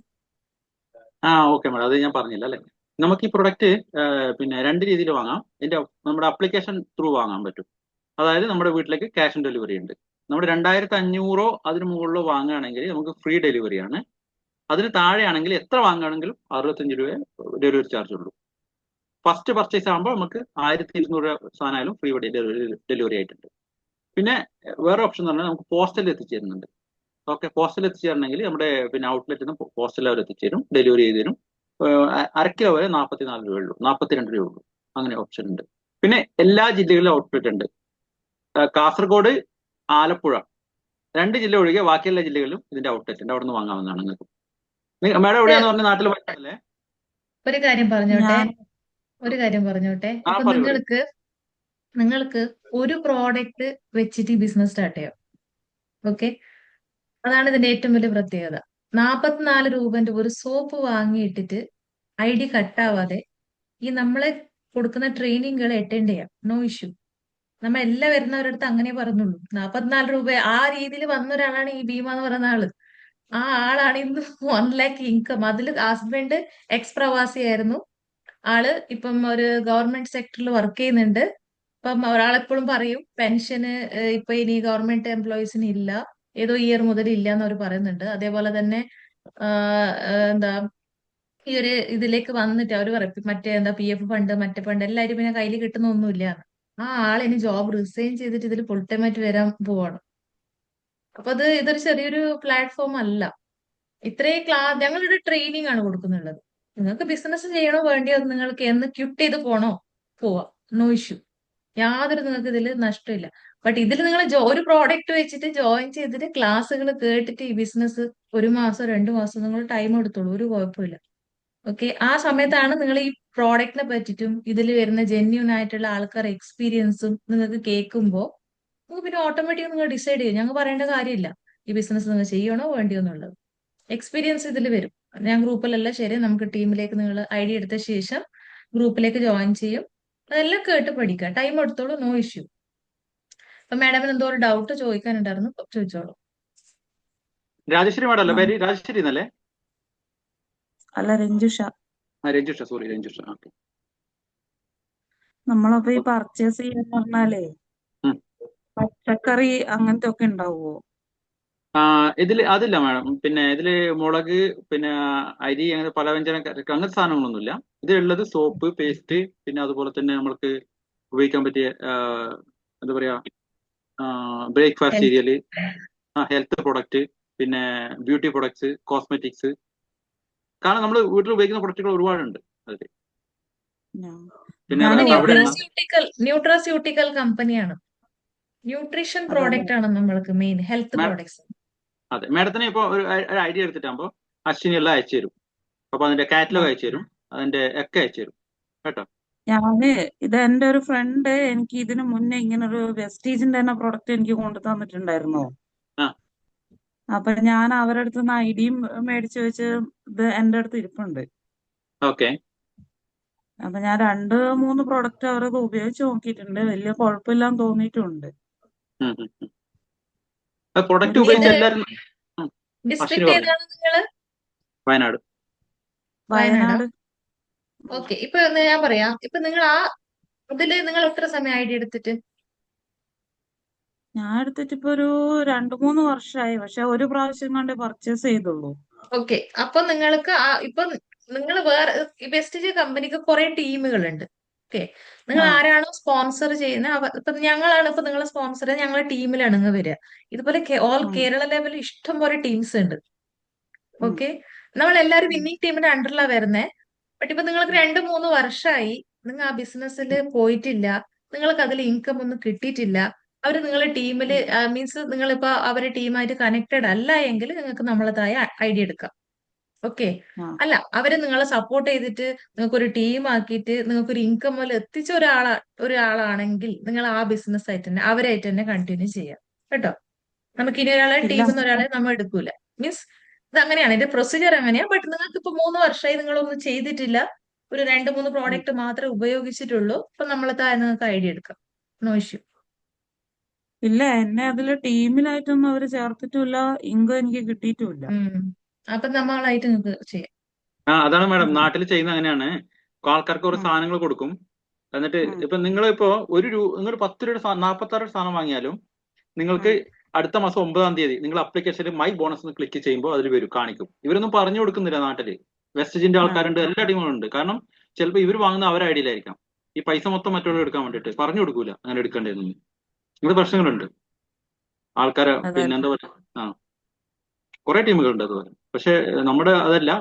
A: ഓക്കെ മാഡം, അത് ഞാൻ പറഞ്ഞില്ല അല്ലേ. നമുക്ക് ഈ പ്രൊഡക്റ്റ് പിന്നെ 2 രീതിയിൽ വാങ്ങാം. നമ്മുടെ അപ്ലിക്കേഷൻ ത്രൂ വാങ്ങാൻ പറ്റും. അതായത് നമ്മുടെ വീട്ടിലേക്ക് ക്യാഷ് ഓൺ ഡെലിവറി ഉണ്ട്. നമ്മുടെ 2500 അതിന് മുകളിലോ വാങ്ങുകയാണെങ്കിൽ നമുക്ക് ഫ്രീ ഡെലിവറിയാണ്. അതിന് താഴെയാണെങ്കിൽ എത്ര വാങ്ങുകയാണെങ്കിലും 65 രൂപ ഡെലിവറി ചാർജ് ഉള്ളൂ. ഫസ്റ്റ് പർച്ചേസ് ആകുമ്പോൾ നമുക്ക് 1200 രൂപ സാധനമായാലും ഫ്രീ ഡെലിവറി ആയിട്ടുണ്ട്. പിന്നെ വേറെ ഓപ്ഷൻ എന്ന് പറഞ്ഞാൽ നമുക്ക് പോസ്റ്റലിൽ എത്തിച്ചേരുന്നുണ്ട്. ഓക്കെ, പോസ്റ്റൽ എത്തിച്ചേരണമെങ്കിൽ നമ്മുടെ പിന്നെ ഔട്ട്ലെറ്റിൽ നിന്ന് പോസ്റ്റൽ അവർ എത്തിച്ചേരും, ഡെലിവറി ചെയ്ത് തരും. 1/2 കിലോ വരെ 44 രൂപ ഉള്ളൂ, 42 രൂപ ഉള്ളൂ. അങ്ങനെ ഓപ്ഷൻ ഉണ്ട്. പിന്നെ എല്ലാ ജില്ലകളിലും ഔട്ട്ലെറ്റ് ഉണ്ട്. കാസർഗോഡ്, ആലപ്പുഴ 2 ജില്ല ഒഴികെ ബാക്കി എല്ലാ ജില്ലകളിലും ഇതിന്റെ ഔട്ട്ലെറ്റ് ഉണ്ട്, അവിടെ നിന്ന് വാങ്ങാവുന്നതാണ് നിങ്ങൾക്ക്. മാഡം എവിടെയാന്ന് പറഞ്ഞ നാട്ടിൽ പറ്റുന്നല്ലേ?
B: ഒരു കാര്യം പറഞ്ഞോട്ടെ,
C: ഞാൻ
B: ഒരു കാര്യം പറഞ്ഞോട്ടെ. ഇപ്പൊ
A: പറയൂ.
B: നിങ്ങൾക്ക് ഒരു പ്രോഡക്റ്റ് വെച്ചിട്ട് ബിസിനസ് സ്റ്റാർട്ട് ചെയ്യാം. ഓക്കെ, അതാണ് ഇതിന്റെ ഏറ്റവും വലിയ പ്രത്യേകത. 44 രൂപന്റെ ഒരു സോപ്പ് വാങ്ങിയിട്ടിട്ട് ID കട്ടാവാതെ ഈ നമ്മളെ കൊടുക്കുന്ന ട്രെയിനിങ്ങുകൾ അറ്റൻഡ് ചെയ്യാം, നോ ഇഷ്യൂ. നമ്മൾ എല്ലാ വരുന്നവരടുത്ത് അങ്ങനെ പറഞ്ഞുള്ളൂ. 44 രൂപ ആ രീതിയിൽ വന്ന ഒരാളാണ് ഈ ഭീമ എന്ന് പറയുന്ന ആള്. ആ ആളാണ് ഇന്ന് 1 ലാക്ക് ഇൻകം. അതിൽ ഹസ്ബൻഡ് എക്സ് പ്രവാസിയായിരുന്നു. ആള് ഇപ്പം ഒരു ഗവൺമെന്റ് സെക്ടറിൽ വർക്ക് ചെയ്യുന്നുണ്ട്. ഇപ്പം ഒരാളെപ്പോഴും പറയും പെൻഷന് ഇപ്പൊ ഇനി ഗവൺമെന്റ് എംപ്ലോയീസിന് ഇല്ല, ഏതോ ഇയർ മുതൽ ഇല്ല എന്ന് അവർ പറയുന്നുണ്ട്. അതേപോലെ തന്നെ എന്താ ഈ ഒരു ഇതിലേക്ക് വന്നിട്ട് അവർ പറയും മറ്റേ എന്താ PF ഫണ്ട്, മറ്റേ ഫണ്ട് എല്ലാവരും പിന്നെ കയ്യിൽ കിട്ടുന്ന ഒന്നുമില്ല. ആ ആളിനി ജോബ് റിസൈൻ ചെയ്തിട്ട് ഇതിൽ ഫുൾ ടൈം ആയിട്ട് വരാൻ പോവാണ്. അപ്പൊ ഇതൊരു ചെറിയൊരു പ്ലാറ്റ്ഫോം അല്ല. ഇത്രയും ഞങ്ങളൊരു ട്രെയിനിങ് ആണ് കൊടുക്കുന്നുള്ളത്. നിങ്ങൾക്ക് ബിസിനസ് ചെയ്യണോ വേണ്ടിയോ, നിങ്ങൾക്ക് എന്ന് ക്വിറ്റ് ചെയ്ത് പോണോ പോവാ, നോ ഇഷ്യൂ. യാതൊരു നിങ്ങൾക്ക് ഇതിൽ നഷ്ടമില്ല. ബട്ട് ഇതിൽ നിങ്ങൾ ഒരു പ്രോഡക്റ്റ് വെച്ചിട്ട് ജോയിൻ ചെയ്തിട്ട് ക്ലാസ്സുകൾ കേട്ടിട്ട് ഈ ബിസിനസ് 1 മാസം 2 മാസം നിങ്ങൾ ടൈം എടുത്തോളൂ, ഒരു കുഴപ്പമില്ല. ഓക്കെ, ആ സമയത്താണ് നിങ്ങൾ ഈ പ്രോഡക്റ്റിനെ പറ്റിയിട്ടും ഇതിൽ വരുന്ന ജെന്യൂൻ ആയിട്ടുള്ള ആൾക്കാർ എക്സ്പീരിയൻസും നിങ്ങൾക്ക് കേൾക്കുമ്പോൾ നിങ്ങൾക്ക് പിന്നെ ഓട്ടോമാറ്റിക് നിങ്ങൾ ഡിസൈഡ് ചെയ്യും. ഞങ്ങൾ പറയേണ്ട കാര്യമില്ല ഈ ബിസിനസ് നിങ്ങൾ ചെയ്യണോ വേണ്ടിയോ എന്നുള്ളത്. എക്സ്പീരിയൻസ് ഇതിൽ വരും. ഞാൻ ഗ്രൂപ്പിലല്ല, ശരി, നമുക്ക് ടീമിലേക്ക് നിങ്ങൾ ID എടുത്ത ശേഷം ഗ്രൂപ്പിലേക്ക് ജോയിൻ ചെയ്യും. അതെല്ലാം കേട്ട് പഠിക്കുക, ടൈം എടുത്തോളൂ, നോ ഇഷ്യൂ. അപ്പൊ മാഡമിന് എന്തോ ഒരു ഡൗട്ട് ചോദിക്കാനുണ്ടായിരുന്നു, ചോദിച്ചോളൂ.
A: രാജശ്രീ മാഡം അല്ലേ പേര്? രാജശ്രീ എന്നല്ലേ?
C: അല്ല, രഞ്ജുഷ.
A: രഞ്ജുഷ, സോറി രഞ്ജുഷ. ഓക്കെ.
C: നമ്മളപ്പോ ഈ പർച്ചേസ് ചെയ്യാന്ന് പറഞ്ഞാലേ പച്ചക്കറി അങ്ങനത്തെ ഒക്കെ ഉണ്ടാവുമോ?
A: ഇതില് അതില്ല മാഡം. പിന്നെ ഇതില് മുളക്, പിന്നെ അരി, അങ്ങനെ പലവ്യഞ്ജന അങ്ങനത്തെ സാധനങ്ങളൊന്നുമില്ല. ഇതിലുള്ളത് സോപ്പ്, പേസ്റ്റ്, പിന്നെ അതുപോലെ തന്നെ നമ്മൾക്ക് ഉപയോഗിക്കാൻ പറ്റിയ എന്താ പറയാ ബ്രേക്ക്ഫാസ്റ്റ് സീരിയല്, ഹെൽത്ത് പ്രൊഡക്റ്റ്, പിന്നെ ബ്യൂട്ടി പ്രൊഡക്ട്സ്, കോസ്മെറ്റിക്സ്. കാരണം നമ്മൾ വീട്ടിൽ ഉപയോഗിക്കുന്ന പ്രൊഡക്റ്റുകൾ ഒരുപാടുണ്ട് അതില്. പിന്നെ
C: ഞാന്
A: തവിടെണ്ണ.
B: ന്യൂട്രാസ്യൂട്ടിക്കൽ കമ്പനിയാണ്. ന്യൂട്രീഷൻ
C: അതല്ലേ?
B: പ്രോഡക്റ്റ് ആണ് നമ്മൾക്ക് മെയിൻ ഹെൽത്ത്
A: മാ-
B: പ്രോഡക്ട്സ്.
A: അതെ, മാഡത്തിന് ഇപ്പോൾ ഒരു ഐഡിയ എടുത്തിട്ടാകുമ്പോൾ അശ്വിനി എല്ലാം അയച്ചു തരും. അപ്പൊ അതിന്റെ കാറ്റലോഗ് അയച്ചു തരും, അതിന്റെ ഒക്കെ അയച്ചു തരും കേട്ടോ.
C: ഇത് എന്റെ ഒരു ഫ്രണ്ട് എനിക്ക് ഇതിനു മുന്നേ ഇങ്ങനെ ഒരു വെസ്റ്റീജിന്റെ തന്നെ പ്രൊഡക്റ്റ് എനിക്ക് കൊണ്ടു തന്നിട്ടുണ്ടായിരുന്നു.
A: ആ
C: അപ്പൊ ഞാൻ അവരുടെ അടുത്ത് നിന്ന് ഐഡിയും മേടിച്ചു വെച്ച് ഇത് എന്റെ അടുത്ത് ഇരിപ്പുണ്ട്.
A: ഓക്കെ.
C: അപ്പൊ ഞാൻ 2-3 പ്രൊഡക്റ്റ് അവരത് ഉപയോഗിച്ച് നോക്കിയിട്ടുണ്ട്. വലിയ കുഴപ്പമില്ലാന്ന് തോന്നിയിട്ടുണ്ട്.
A: പ്രൊഡക്റ്റ്
C: ഒരു
A: ഉപയോഗിച്ച
B: ഇത്
A: എല്ലാവരും അശ്വിനി
B: ഡിസ്ട്രിക്ട്
A: പറഞ്ഞു.
B: ഏതാണ് നിങ്ങള്?
A: വയനാട്.
B: വയനാടോ?
C: വയനാട്.
B: ഓക്കെ. ഇപ്പൊ ഞാൻ പറയാം. ഇപ്പൊ നിങ്ങൾ ഇതില് നിങ്ങൾ എത്ര സമയം ഐഡിയ എടുത്തിട്ട്?
C: ഞാൻ എടുത്തിട്ട് ഇപ്പൊ ഒരു 2-3 വർഷമായി. പക്ഷെ ഒരു പ്രാവശ്യം കണ്ടേ പർച്ചേസ് ചെയ്തുള്ളൂ.
B: ഓക്കെ. അപ്പൊ നിങ്ങൾക്ക് ഇപ്പൊ നിങ്ങൾ വേറെ വെസ്റ്റേജ് കമ്പനിക്ക് കുറെ ടീമുകളുണ്ട്. ഓക്കെ. നിങ്ങൾ
C: ആ
B: ആരാണോ സ്പോൺസർ ചെയ്യുന്നത് ഇപ്പൊ ഞങ്ങളാണ് ഇപ്പൊ നിങ്ങളെ സ്പോൺസർ ഞങ്ങളുടെ ടീമിലാണ് നിങ്ങൾ വരിക. ഇതുപോലെ ഓൾ
C: ഉം,
B: കേരള ലെവലിൽ ഇഷ്ടം പോലെ ടീംസ് ഉണ്ട്.
C: ഉം,
B: ഓക്കെ. നമ്മൾ എല്ലാവരും വിന്നിംഗ് ടീമിന്റെ അണ്ടറിലാണ് വരുന്നത്. ബട്ട് ഇപ്പൊ നിങ്ങൾക്ക് 2-3 വർഷമായി നിങ്ങൾ ആ ബിസിനസ്സിൽ പോയിട്ടില്ല, നിങ്ങൾക്ക് അതിൽ ഇൻകം ഒന്നും കിട്ടിയിട്ടില്ല, അവർ നിങ്ങളെ ടീമിൽ മീൻസ് നിങ്ങളിപ്പോ അവരെ ടീമായിട്ട് കണക്റ്റഡ് അല്ല എങ്കിൽ നിങ്ങൾക്ക് നമ്മളതായ ഐഡിയ എടുക്കാം. ഓക്കെ.
C: ആ
B: അല്ല, അവര് നിങ്ങളെ സപ്പോർട്ട് ചെയ്തിട്ട് നിങ്ങൾക്ക് ഒരു ടീം ആക്കിയിട്ട് നിങ്ങൾക്ക് ഒരു ഇൻകം പോലെ എത്തിച്ച ഒരാളാണെങ്കിൽ നിങ്ങൾ ആ ബിസിനസ് ആയിട്ട് തന്നെ അവരായിട്ട് തന്നെ കണ്ടിന്യൂ ചെയ്യാം കേട്ടോ. നമുക്ക് ഇനി ഒരാളെ
C: ഇല്ല.
B: ടീമിൽ നിന്ന് ഒരാളെ നമ്മൾ എടുക്കൂല. മീൻസ് ഇത് അങ്ങനെയാണ്, ഇതിന്റെ പ്രൊസീജിയർ അങ്ങനെയാ. ബട്ട് നിങ്ങൾക്ക് ഇപ്പൊ 3 വർഷമായി നിങ്ങളൊന്നും ചെയ്തിട്ടില്ല, ഒരു 2-3
C: ഉം.
B: പ്രോഡക്റ്റ് മാത്രമേ ഉപയോഗിച്ചിട്ടുള്ളൂ. അപ്പൊ നമ്മളെ നിങ്ങൾക്ക് ഐഡിയ എടുക്കാം. No issue.
C: ഇല്ല, എന്നെ അതില് ടീമിലായിട്ടൊന്നും അവര് ചേർത്തിട്ടുമില്ല. ഇൻകം എനിക്ക് കിട്ടിയിട്ടുമില്ല.
B: അപ്പൊ നമ്മളായിട്ട് നിങ്ങൾക്ക് ചെയ്യാം.
A: അതാണ് മാഡം,
C: ഉം,
A: നാട്ടിൽ ചെയ്യുന്ന അങ്ങനെയാണ്. ആൾക്കാർക്ക് ഓരോ
C: ഉം,
A: സാധനങ്ങൾ കൊടുക്കും. എന്നിട്ട്
C: ഉം,
A: ഇപ്പൊ നിങ്ങളിപ്പോ നിങ്ങൾ 10 രൂപയുടെ 46 സാധനം വാങ്ങിയാലും നിങ്ങൾക്ക്
C: ഉം,
A: അടുത്ത മാസം 9-ാം തീയതി നിങ്ങൾ അപ്ലിക്കേഷനിൽ മൈ ബോണസ് എന്ന് ക്ലിക്ക് ചെയ്യുമ്പോൾ അതിൽ വരും, കാണിക്കും. ഇവരൊന്നും പറഞ്ഞു കൊടുക്കുന്നില്ല നാട്ടില്. വെസ്റ്റേജിന്റെ
C: ആ
A: ആൾക്കാരുണ്ട്, എല്ലാ ടീമുകളുണ്ട്. കാരണം ചിലപ്പോൾ ഇവർ വാങ്ങുന്ന അവരുടെ ഐഡിയയിലായിരിക്കാം. ഈ പൈസ മൊത്തം മറ്റുള്ളവർ എടുക്കാൻ വേണ്ടിയിട്ട് പറഞ്ഞു കൊടുക്കൂല അങ്ങനെ എടുക്കേണ്ടതെന്ന്. ഇങ്ങനത്തെ പ്രശ്നങ്ങളുണ്ട്. ആൾക്കാരെ പിന്നെ
C: അതല്ലേ?
A: എന്താ പറയുക, കുറെ ടീമുകളുണ്ട് അതുപോലെ. പക്ഷെ നമ്മുടെ അതല്ല,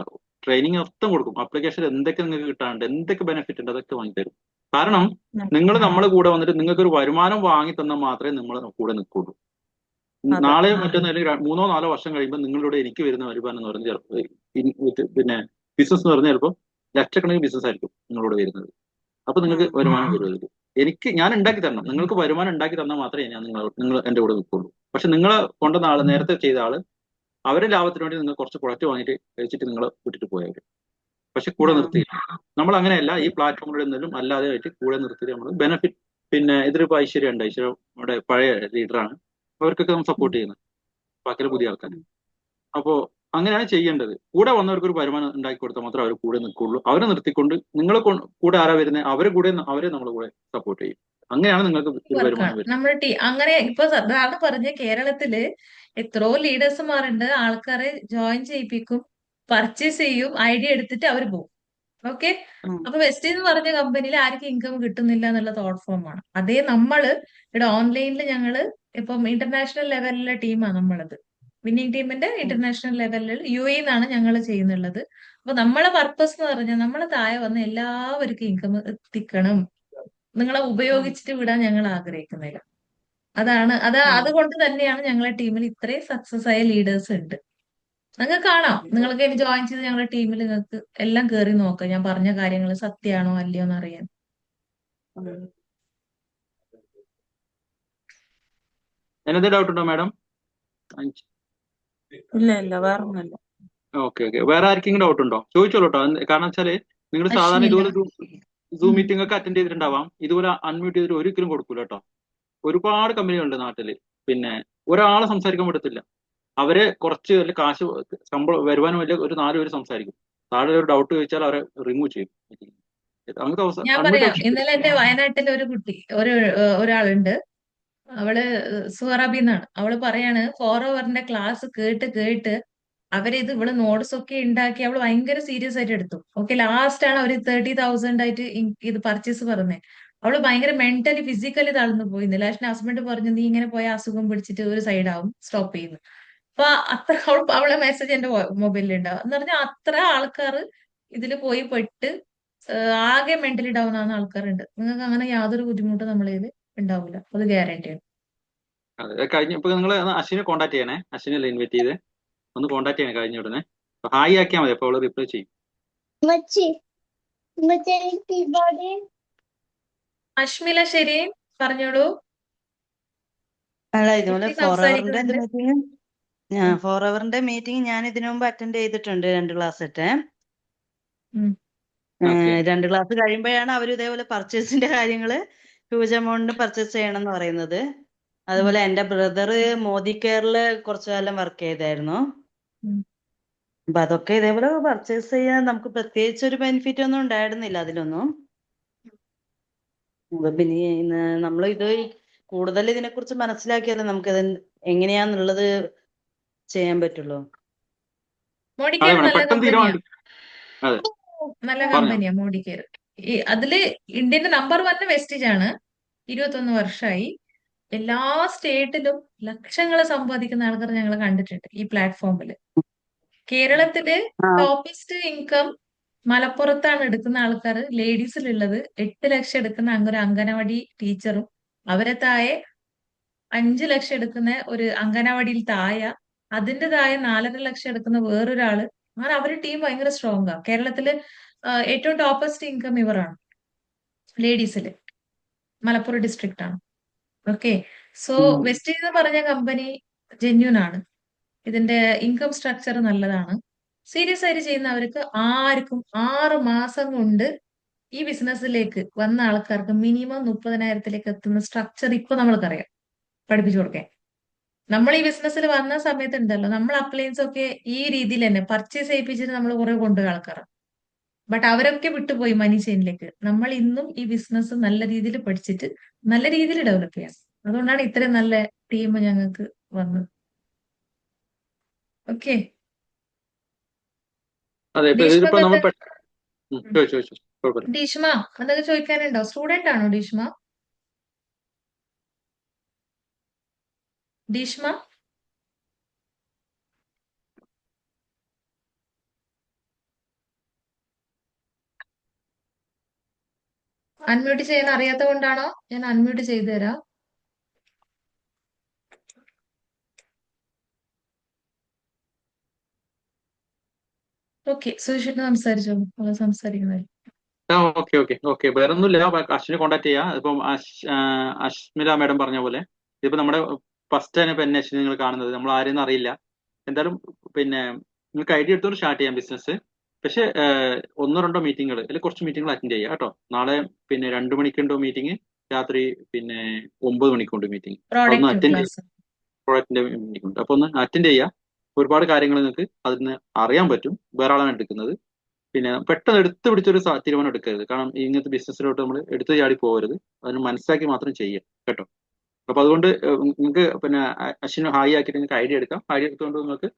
A: ട്രെയിനിങ് മൊത്തം കൊടുക്കും. ആപ്ലിക്കേഷൻ എന്തൊക്കെ നിങ്ങൾക്ക് കിട്ടാനുണ്ട്, എന്തൊക്കെ ബെനിഫിറ്റ് ഉണ്ട്, അതൊക്കെ വാങ്ങിത്തരും. കാരണം നിങ്ങൾ നമ്മളെ കൂടെ വന്നിട്ട് നിങ്ങൾക്ക് ഒരു വരുമാനം വാങ്ങി തന്നാൽ മാത്രമേ നമ്മൾ കൂടെ നിൽക്കുള്ളൂ.
C: അതെ.
A: നാളെ മറ്റൊന്ന് അല്ലെങ്കിൽ 3-4 വർഷം കഴിയുമ്പോൾ നിങ്ങളുടെ എനിക്ക് വരുന്ന വരുമാനം എന്ന് പറഞ്ഞാൽ ചിലപ്പോൾ പിന്നെ ബിസിനസ് എന്ന് പറഞ്ഞാൽ ചിലപ്പോൾ ലക്ഷക്കണക്കിന് ബിസിനസ് ആയിരിക്കും നിങ്ങളോട് വരുന്നത്. അപ്പൊ നിങ്ങൾക്ക്
C: ഉം,
A: വരുമാനം വരുന്നത് ഞാൻ ഉണ്ടാക്കി തരണം. നിങ്ങൾക്ക് വരുമാനം ഉണ്ടാക്കി തന്നാൽ മാത്രമേ നിങ്ങൾ എന്റെ കൂടെ നിൽക്കുള്ളൂ. പക്ഷെ നിങ്ങളെ കൊണ്ടുവന്ന ആള്, നേരത്തെ ചെയ്ത ആള്, അവരുടെ ലാഭത്തിന് വേണ്ടി നിങ്ങൾ കുറച്ച് പ്രൊഡക്റ്റ് വാങ്ങിയിട്ട് കഴിച്ചിട്ട് നിങ്ങൾ വിട്ടിട്ട് പോയവര്. പക്ഷെ കൂടെ
C: ആ
A: നിർത്തിയില്ല. നമ്മൾ അങ്ങനെയല്ല, ഈ പ്ലാറ്റ്ഫോമിൽ നിന്നും അല്ലാതെ ആയിട്ട് കൂടെ നിർത്തിയിട്ട് നമ്മൾ ബെനിഫിറ്റ്. പിന്നെ ഇതിലിപ്പോ ഐശ്വര്യ ഉണ്ട്. ഐശ്വര്യ നമ്മുടെ പഴയ ലീഡറാണ്. അവർക്കൊക്കെ നമ്മൾ
C: ഉം,
A: സപ്പോർട്ട് ചെയ്യുന്നത്, ബാക്കിയുള്ള പുതിയ ആൾക്കാർ.
C: ഉം,
A: അപ്പോ അങ്ങനെയാണ് ചെയ്യേണ്ടത്. കൂടെ വന്നവർക്ക് ഒരു വരുമാനം ഉണ്ടാക്കി കൊടുത്താൽ മാത്രമേ അവർ കൂടെ നിൽക്കുള്ളൂ. അവരെ നിർത്തിക്കൊണ്ട് നിങ്ങളെ കൂടെ ആരാ വരുന്നത് അവരെ നമ്മളെ കൂടെ സപ്പോർട്ട് ചെയ്യും. അങ്ങനെയാണ് നിങ്ങൾക്ക് ഒരു
B: വർക്കാണ്
A: വരുമാനം വരുന്നത്.
B: നമ്മുടെ അങ്ങനെ ഇപ്പൊ അതാണ് പറഞ്ഞ കേരളത്തില് എത്രയോ ലീഡേഴ്സുമാരുണ്ട്. ആൾക്കാരെ ജോയിൻ ചെയ്യിപ്പിക്കും, പർച്ചേസ് ചെയ്യും, ഐഡിയ എടുത്തിട്ട് അവർ പോകും. ഓക്കെ.
C: ഉം,
B: അപ്പൊ വെസ്റ്റേജ് എന്ന് പറഞ്ഞ കമ്പനിയിൽ ആർക്കും ഇൻകം കിട്ടുന്നില്ല എന്നുള്ള തോട്ട് ഫോം ആണ്. അതേ നമ്മള് ഇവിടെ ഓൺലൈനിൽ ഞങ്ങള് ഇപ്പം ഇന്റർനാഷണൽ ലെവലിലെ ടീമാണ് നമ്മളത്. വിന്നിംഗ് ടീമിന്റെ
C: ഉം,
B: ഇന്റർനാഷണൽ ലെവലിൽ UAE നിന്നാണ് ഞങ്ങൾ ചെയ്യുന്നുള്ളത്. അപ്പൊ നമ്മളെ പർപ്പസ് എന്ന് പറഞ്ഞാൽ നമ്മളെ താഴെ വന്ന് എല്ലാവർക്കും ഇൻകം എത്തിക്കണം, നിങ്ങളെ
C: ഉം,
B: ഉപയോഗിച്ചിട്ട് വിടാൻ ഞങ്ങൾ ആഗ്രഹിക്കുന്നില്ല.
C: ഉം.
B: അതുകൊണ്ട് തന്നെയാണ് ഞങ്ങളെ ടീമിൽ ഇത്രയും സക്സസ് ആയ ലീഡേഴ്സ് ഉണ്ട്. നിങ്ങൾക്ക് കാണാം, നിങ്ങൾക്ക് ഇനി ജോയിൻ ചെയ്ത് ഞങ്ങളുടെ ടീമിൽ നിങ്ങൾക്ക് എല്ലാം കയറി നോക്കാം, ഞാൻ പറഞ്ഞ കാര്യങ്ങൾ സത്യമാണോ അല്ലയോ എന്ന് അറിയാൻ.
C: ഉം.
A: എന്തെങ്കിലും ഡൗട്ട് ഉണ്ടോ മാഡം?
C: ഇല്ല ഇല്ല, വേറൊന്നുമില്ല.
A: Okay okay. വേറെ ആർക്കെങ്കിലും ഡൗട്ട് ഉണ്ടോ? ചോദിച്ചോളൂ കേട്ടോ. കാരണം വെച്ചാല് നിങ്ങൾ സാധാരണ
B: അശ്വിനില്ല.
A: ഇതുപോലെ സൂം മീറ്റിംഗ് ഒക്കെ അറ്റൻഡ് ചെയ്തിട്ടുണ്ടാവാം. ഇതുപോലെ അൺമ്യൂട്ട് ചെയ്തിട്ട് ഒരിക്കലും കൊടുക്കൂല കേട്ടോ. ഒരുപാട് കമ്പനികളുണ്ട് നാട്ടില്. പിന്നെ ഒരാളെ സംസാരിക്കാൻ പറ്റത്തില്ല. അവരെ കുറച്ച് വലിയ കാശ് ശമ്പളം വരുമാനം വലിയ ഒരു 4 പേര് സംസാരിക്കും. താഴെ ഒരു ഡൗട്ട് ചോദിച്ചാൽ അവരെ റിമൂവ് ചെയ്യും. അങ്ങനത്തെ അവസ്ഥ
B: ഞാൻ
A: അൺമ്യൂട്ട്
B: പറയാം,
A: ഓപ്ഷൻ.
B: ഇന്നലെ എന്റെ വയനാട്ടിൽ ഒരു കുട്ടി ഒരാളുണ്ട്. അവള് സുഹറാബി എന്നാണ്. അവള് പറയാണ് 4 ഹവറിന്റെ ക്ലാസ് കേട്ട് കേട്ട് അവരിത് ഇവള് നോട്ട്സ് ഒക്കെ ഉണ്ടാക്കി അവള് ഭയങ്കര സീരിയസ് ആയിട്ട് എടുത്തു. ഓക്കെ. ലാസ്റ്റ് ആണ് അവര് 30,000 ആയിട്ട് ഇത് പർച്ചേസ് പറഞ്ഞത്. അവള് ഭയങ്കര മെന്റലി ഫിസിക്കലി തളർന്നു പോയിന്ന്. ലാസ്റ്റ് ഹസ്ബൻഡ് പറഞ്ഞു നീ ഇങ്ങനെ പോയ അസുഖം പിടിച്ചിട്ട് ഒരു സൈഡ് ആവും, സ്റ്റോപ്പ് ചെയ്യുന്നു. അപ്പൊ അത്ര അവളെ മെസ്സേജ് എന്റെ മൊബൈലിൽ ഉണ്ടാവും. എന്ന് പറഞ്ഞാൽ അത്ര ആൾക്കാർ ഇതിൽ പോയി പെട്ട് ആകെ മെന്റലി ഡൗൺ ആവുന്ന ആൾക്കാരുണ്ട്. നിങ്ങൾക്ക് അങ്ങനെ യാതൊരു ബുദ്ധിമുട്ടും നമ്മളതിൽ ഉണ്ടാവില്ല, അത് ഗ്യാരണ്ടിയാണ്.
A: അതെ കഴിഞ്ഞ ഇപ്പൊ നിങ്ങൾ അശ്വിനെ കോൺടാക്ട് ചെയ്യണേ. അശ്വിനല്ലേ ഇൻവൈറ്റ് ചെയ്ത് ഒന്ന് കോൺടാക്ട് ചെയ്യണേ കഴിഞ്ഞ ഉടനെ. ഹായ് ആക്കിയാൽ മതി, അപ്പൊ അവള് റിപ്ലൈ ചെയ്യും.
B: അശ്മില ശരി, പറഞ്ഞോളൂ.
D: അല്ല ഇതുപോലെ
B: കുട്ടി
D: 4 ഹവറിന്റെ
B: സംസാരിക്കുന്നുണ്ട്.
D: മീറ്റിംഗ് 4 ഹവറിന്റെ മീറ്റിംഗ് ഞാൻ ഇതിനു മുമ്പ് അറ്റൻഡ് ചെയ്തിട്ടുണ്ട് 2 ക്ലാസ് ഇട്ട്.
B: ഉം.
A: ഓക്കെ
D: 2 ക്ലാസ് കഴിയുമ്പോഴാണ് അവർ ഇതേപോലെ പർച്ചേസിന്റെ കാര്യങ്ങള് ഹ്യൂജ് എമൗണ്ടിന് പർച്ചേസ് ചെയ്യണം എന്ന് പറയുന്നത്. അതുപോലെ എന്റെ ബ്രദർ മോദി കെയറില് കുറച്ചു കാലം വർക്ക് ചെയ്തായിരുന്നു.
B: ഉം.
D: അപ്പൊ അതൊക്കെ ഇതേപോലെ പർച്ചേസ് ചെയ്യാൻ നമുക്ക് പ്രത്യേകിച്ച് ഒരു ബെനിഫിറ്റ് ഒന്നും ഉണ്ടായിരുന്നില്ല അതിലൊന്നും. അപ്പൊ പിന്നെ നമ്മൾ ഇത് കൂടുതൽ ഇതിനെക്കുറിച്ച് മനസ്സിലാക്കിയാലേ നമുക്കത് എങ്ങനെയാന്നുള്ളത് ചെയ്യാൻ പറ്റുള്ളൂ.
B: മോഡിക്കെയർ
A: അതെ
B: നല്ല
A: പെട്ടെന്ന്
B: കമ്പനിയാ,
A: തീരുമാനം. അതെ
B: നല്ല
A: പറഞ്ഞോ.
B: കമ്പനിയാ മോഡിക്കെയർ. അതില് ഇന്ത്യന്റെ നമ്പർ 1 വെസ്റ്റീജ് ആണ്. 21 വർഷമായി. എല്ലാ സ്റ്റേറ്റിലും ലക്ഷങ്ങൾ സമ്പാദിക്കുന്ന ആൾക്കാർ ഞങ്ങൾ കണ്ടിട്ടുണ്ട് ഈ പ്ലാറ്റ്ഫോമിൽ. കേരളത്തില്
D: ആ
B: ടോപ്പസ്റ്റ് ഇൻകം മലപ്പുറത്താണ് എടുക്കുന്ന ആൾക്കാർ. ലേഡീസിലുള്ളത് 8 ലക്ഷം എടുക്കുന്ന ഒരു അംഗനവാടി ടീച്ചറും അവരെ താഴെ 5 ലക്ഷം എടുക്കുന്ന ഒരു അംഗനവാടിയിൽ താഴെ അതിന്റെ താഴെ 4.5 ലക്ഷം എടുക്കുന്ന വേറൊരാള്. അങ്ങനെ അവരുടെ ടീം ഭയങ്കര സ്ട്രോങ് ആ. കേരളത്തില് ഏറ്റവും ടോപ്പസ്റ്റ് ഇൻകം ഇവരാണ് ലേഡീസില്. മലപ്പുറം ഡിസ്ട്രിക്റ്റ് ആണ്. ഓക്കെ. സോ
D: ഉം.
B: വെസ്റ്റീജ് എന്ന് പറഞ്ഞ കമ്പനി ജെന്യൂൻ ആണ്. ഇതിന്റെ ഇൻകം സ്ട്രക്ചർ നല്ലതാണ്. സീരിയസ് ആയിട്ട് ചെയ്യുന്നവർക്ക് ആർക്കും 6 മാസം കൊണ്ട് ഈ ബിസിനസ്സിലേക്ക് വന്ന ആൾക്കാർക്ക് മിനിമം 30,000-ലേക്ക് എത്തുന്ന സ്ട്രക്ചർ ഇപ്പൊ നമ്മൾക്കറിയാം പഠിപ്പിച്ചു കൊടുക്കാൻ. നമ്മൾ ഈ ബിസിനസ്സിൽ വന്ന സമയത്ത് ഉണ്ടല്ലോ, നമ്മൾ അപ്ലയൻസ് ഒക്കെ ഈ രീതിയിൽ തന്നെ പർച്ചേസ് ചെയ്യിപ്പിച്ചിട്ട് നമ്മൾ കുറെ കൊണ്ടുപോയ ആൾക്കാരാണ്. ബട്ട് അവരൊക്കെ വിട്ടുപോയി മണി ചെയിനിലേക്ക്. നമ്മൾ ഇന്നും ഈ ബിസിനസ് നല്ല രീതിയിൽ പഠിച്ചിട്ട് നല്ല രീതിയിൽ ഡെവലപ്പ് ചെയ്യാം. അതുകൊണ്ടാണ് ഇത്രയും നല്ല ടീം ഞങ്ങൾക്ക് വന്നത്. ഓക്കെ.
A: അതെ ഇപ്പൊ ഇതിപ്പോ
B: ഡീഷ്മക്ക്
A: നമ്മൾ
B: എന്തെങ്കിലും
A: ചോദിച്ചു കുഴപ്പമില്ല.
B: ഡീഷ്മ എന്തൊക്കെ ചോദിക്കാനുണ്ടോ? സ്റ്റുഡന്റ് ആണോ ഡീഷ്മ? ഡീഷ്മ അൺമ്യൂട്ട് ചെയ്യാൻ അറിയാത്ത കൊണ്ടാണോ? ഞാൻ അൺമ്യൂട്ട് ചെയ്തു തരാം. ഓക്കെ, സുഷിട്ട് സംസാരിച്ചോളൂ. അവൾ സംസാരിക്കുന്നത്.
A: ഓക്കെ ഓക്കെ ഓക്കെ വേറെ ഒന്നുമില്ല. അശ്വിനെ കോൺടാക്ട് ചെയ്യാം. ഇപ്പം അശ്മിത മാഡം പറഞ്ഞ പോലെ ഇതിപ്പോ നമ്മുടെ ഫസ്റ്റ് തന്നെ ഇപ്പൊ എന്നെ അശ്വിനെ നിങ്ങൾ കാണുന്നത്, നമ്മൾ ആരെയും അറിയില്ല. എന്തായാലും പിന്നെ നിങ്ങൾക്ക് ഐഡിയ എടുത്തോണ്ട് സ്റ്റാർട്ട് ചെയ്യാം ബിസിനസ്. പക്ഷെ 1-2 മീറ്റിങ്ങുകൾ അല്ലെങ്കിൽ കുറച്ച് മീറ്റിങ്ങുകൾ അറ്റൻഡ് ചെയ്യാം കേട്ടോ. നാളെ പിന്നെ 2 മണിക്കുണ്ടോ മീറ്റിംഗ്, രാത്രി പിന്നെ 9 മണിക്കുണ്ട് മീറ്റിംഗ്. അതൊന്ന്
B: പ്രോഡക്റ്റ്
A: അറ്റൻഡ് ചെയ്യും.
B: ക്ലാസ്.
A: പ്രോഡക്റ്റിന്റെ മീറ്റിംഗ് ഉണ്ട്, അപ്പൊ ഒന്ന് അറ്റൻഡ് ചെയ്യുക. ഒരുപാട് കാര്യങ്ങൾ നിങ്ങൾക്ക് അതിന് അറിയാൻ പറ്റും. വേറെ ആളാണ് എടുക്കുന്നത്. പിന്നെ പെട്ടെന്ന് എടുത്തു പിടിച്ചൊരു തീരുമാനം എടുക്കരുത്. കാരണം ഇങ്ങനത്തെ ബിസിനസ്സിലോട്ട് നമ്മൾ എടുത്തു ചാടി പോകരുത്. അതിന് മനസ്സിലാക്കി മാത്രം ചെയ്യുക കേട്ടോ. അപ്പൊ അതുകൊണ്ട് നിങ്ങൾക്ക് പിന്നെ അശ്വിന് ഹായ് ആക്കിയിട്ട് നിങ്ങൾക്ക് ഐഡിയ എടുക്കാം. ഐഡിയ എടുത്തുകൊണ്ട് നിങ്ങൾക്ക്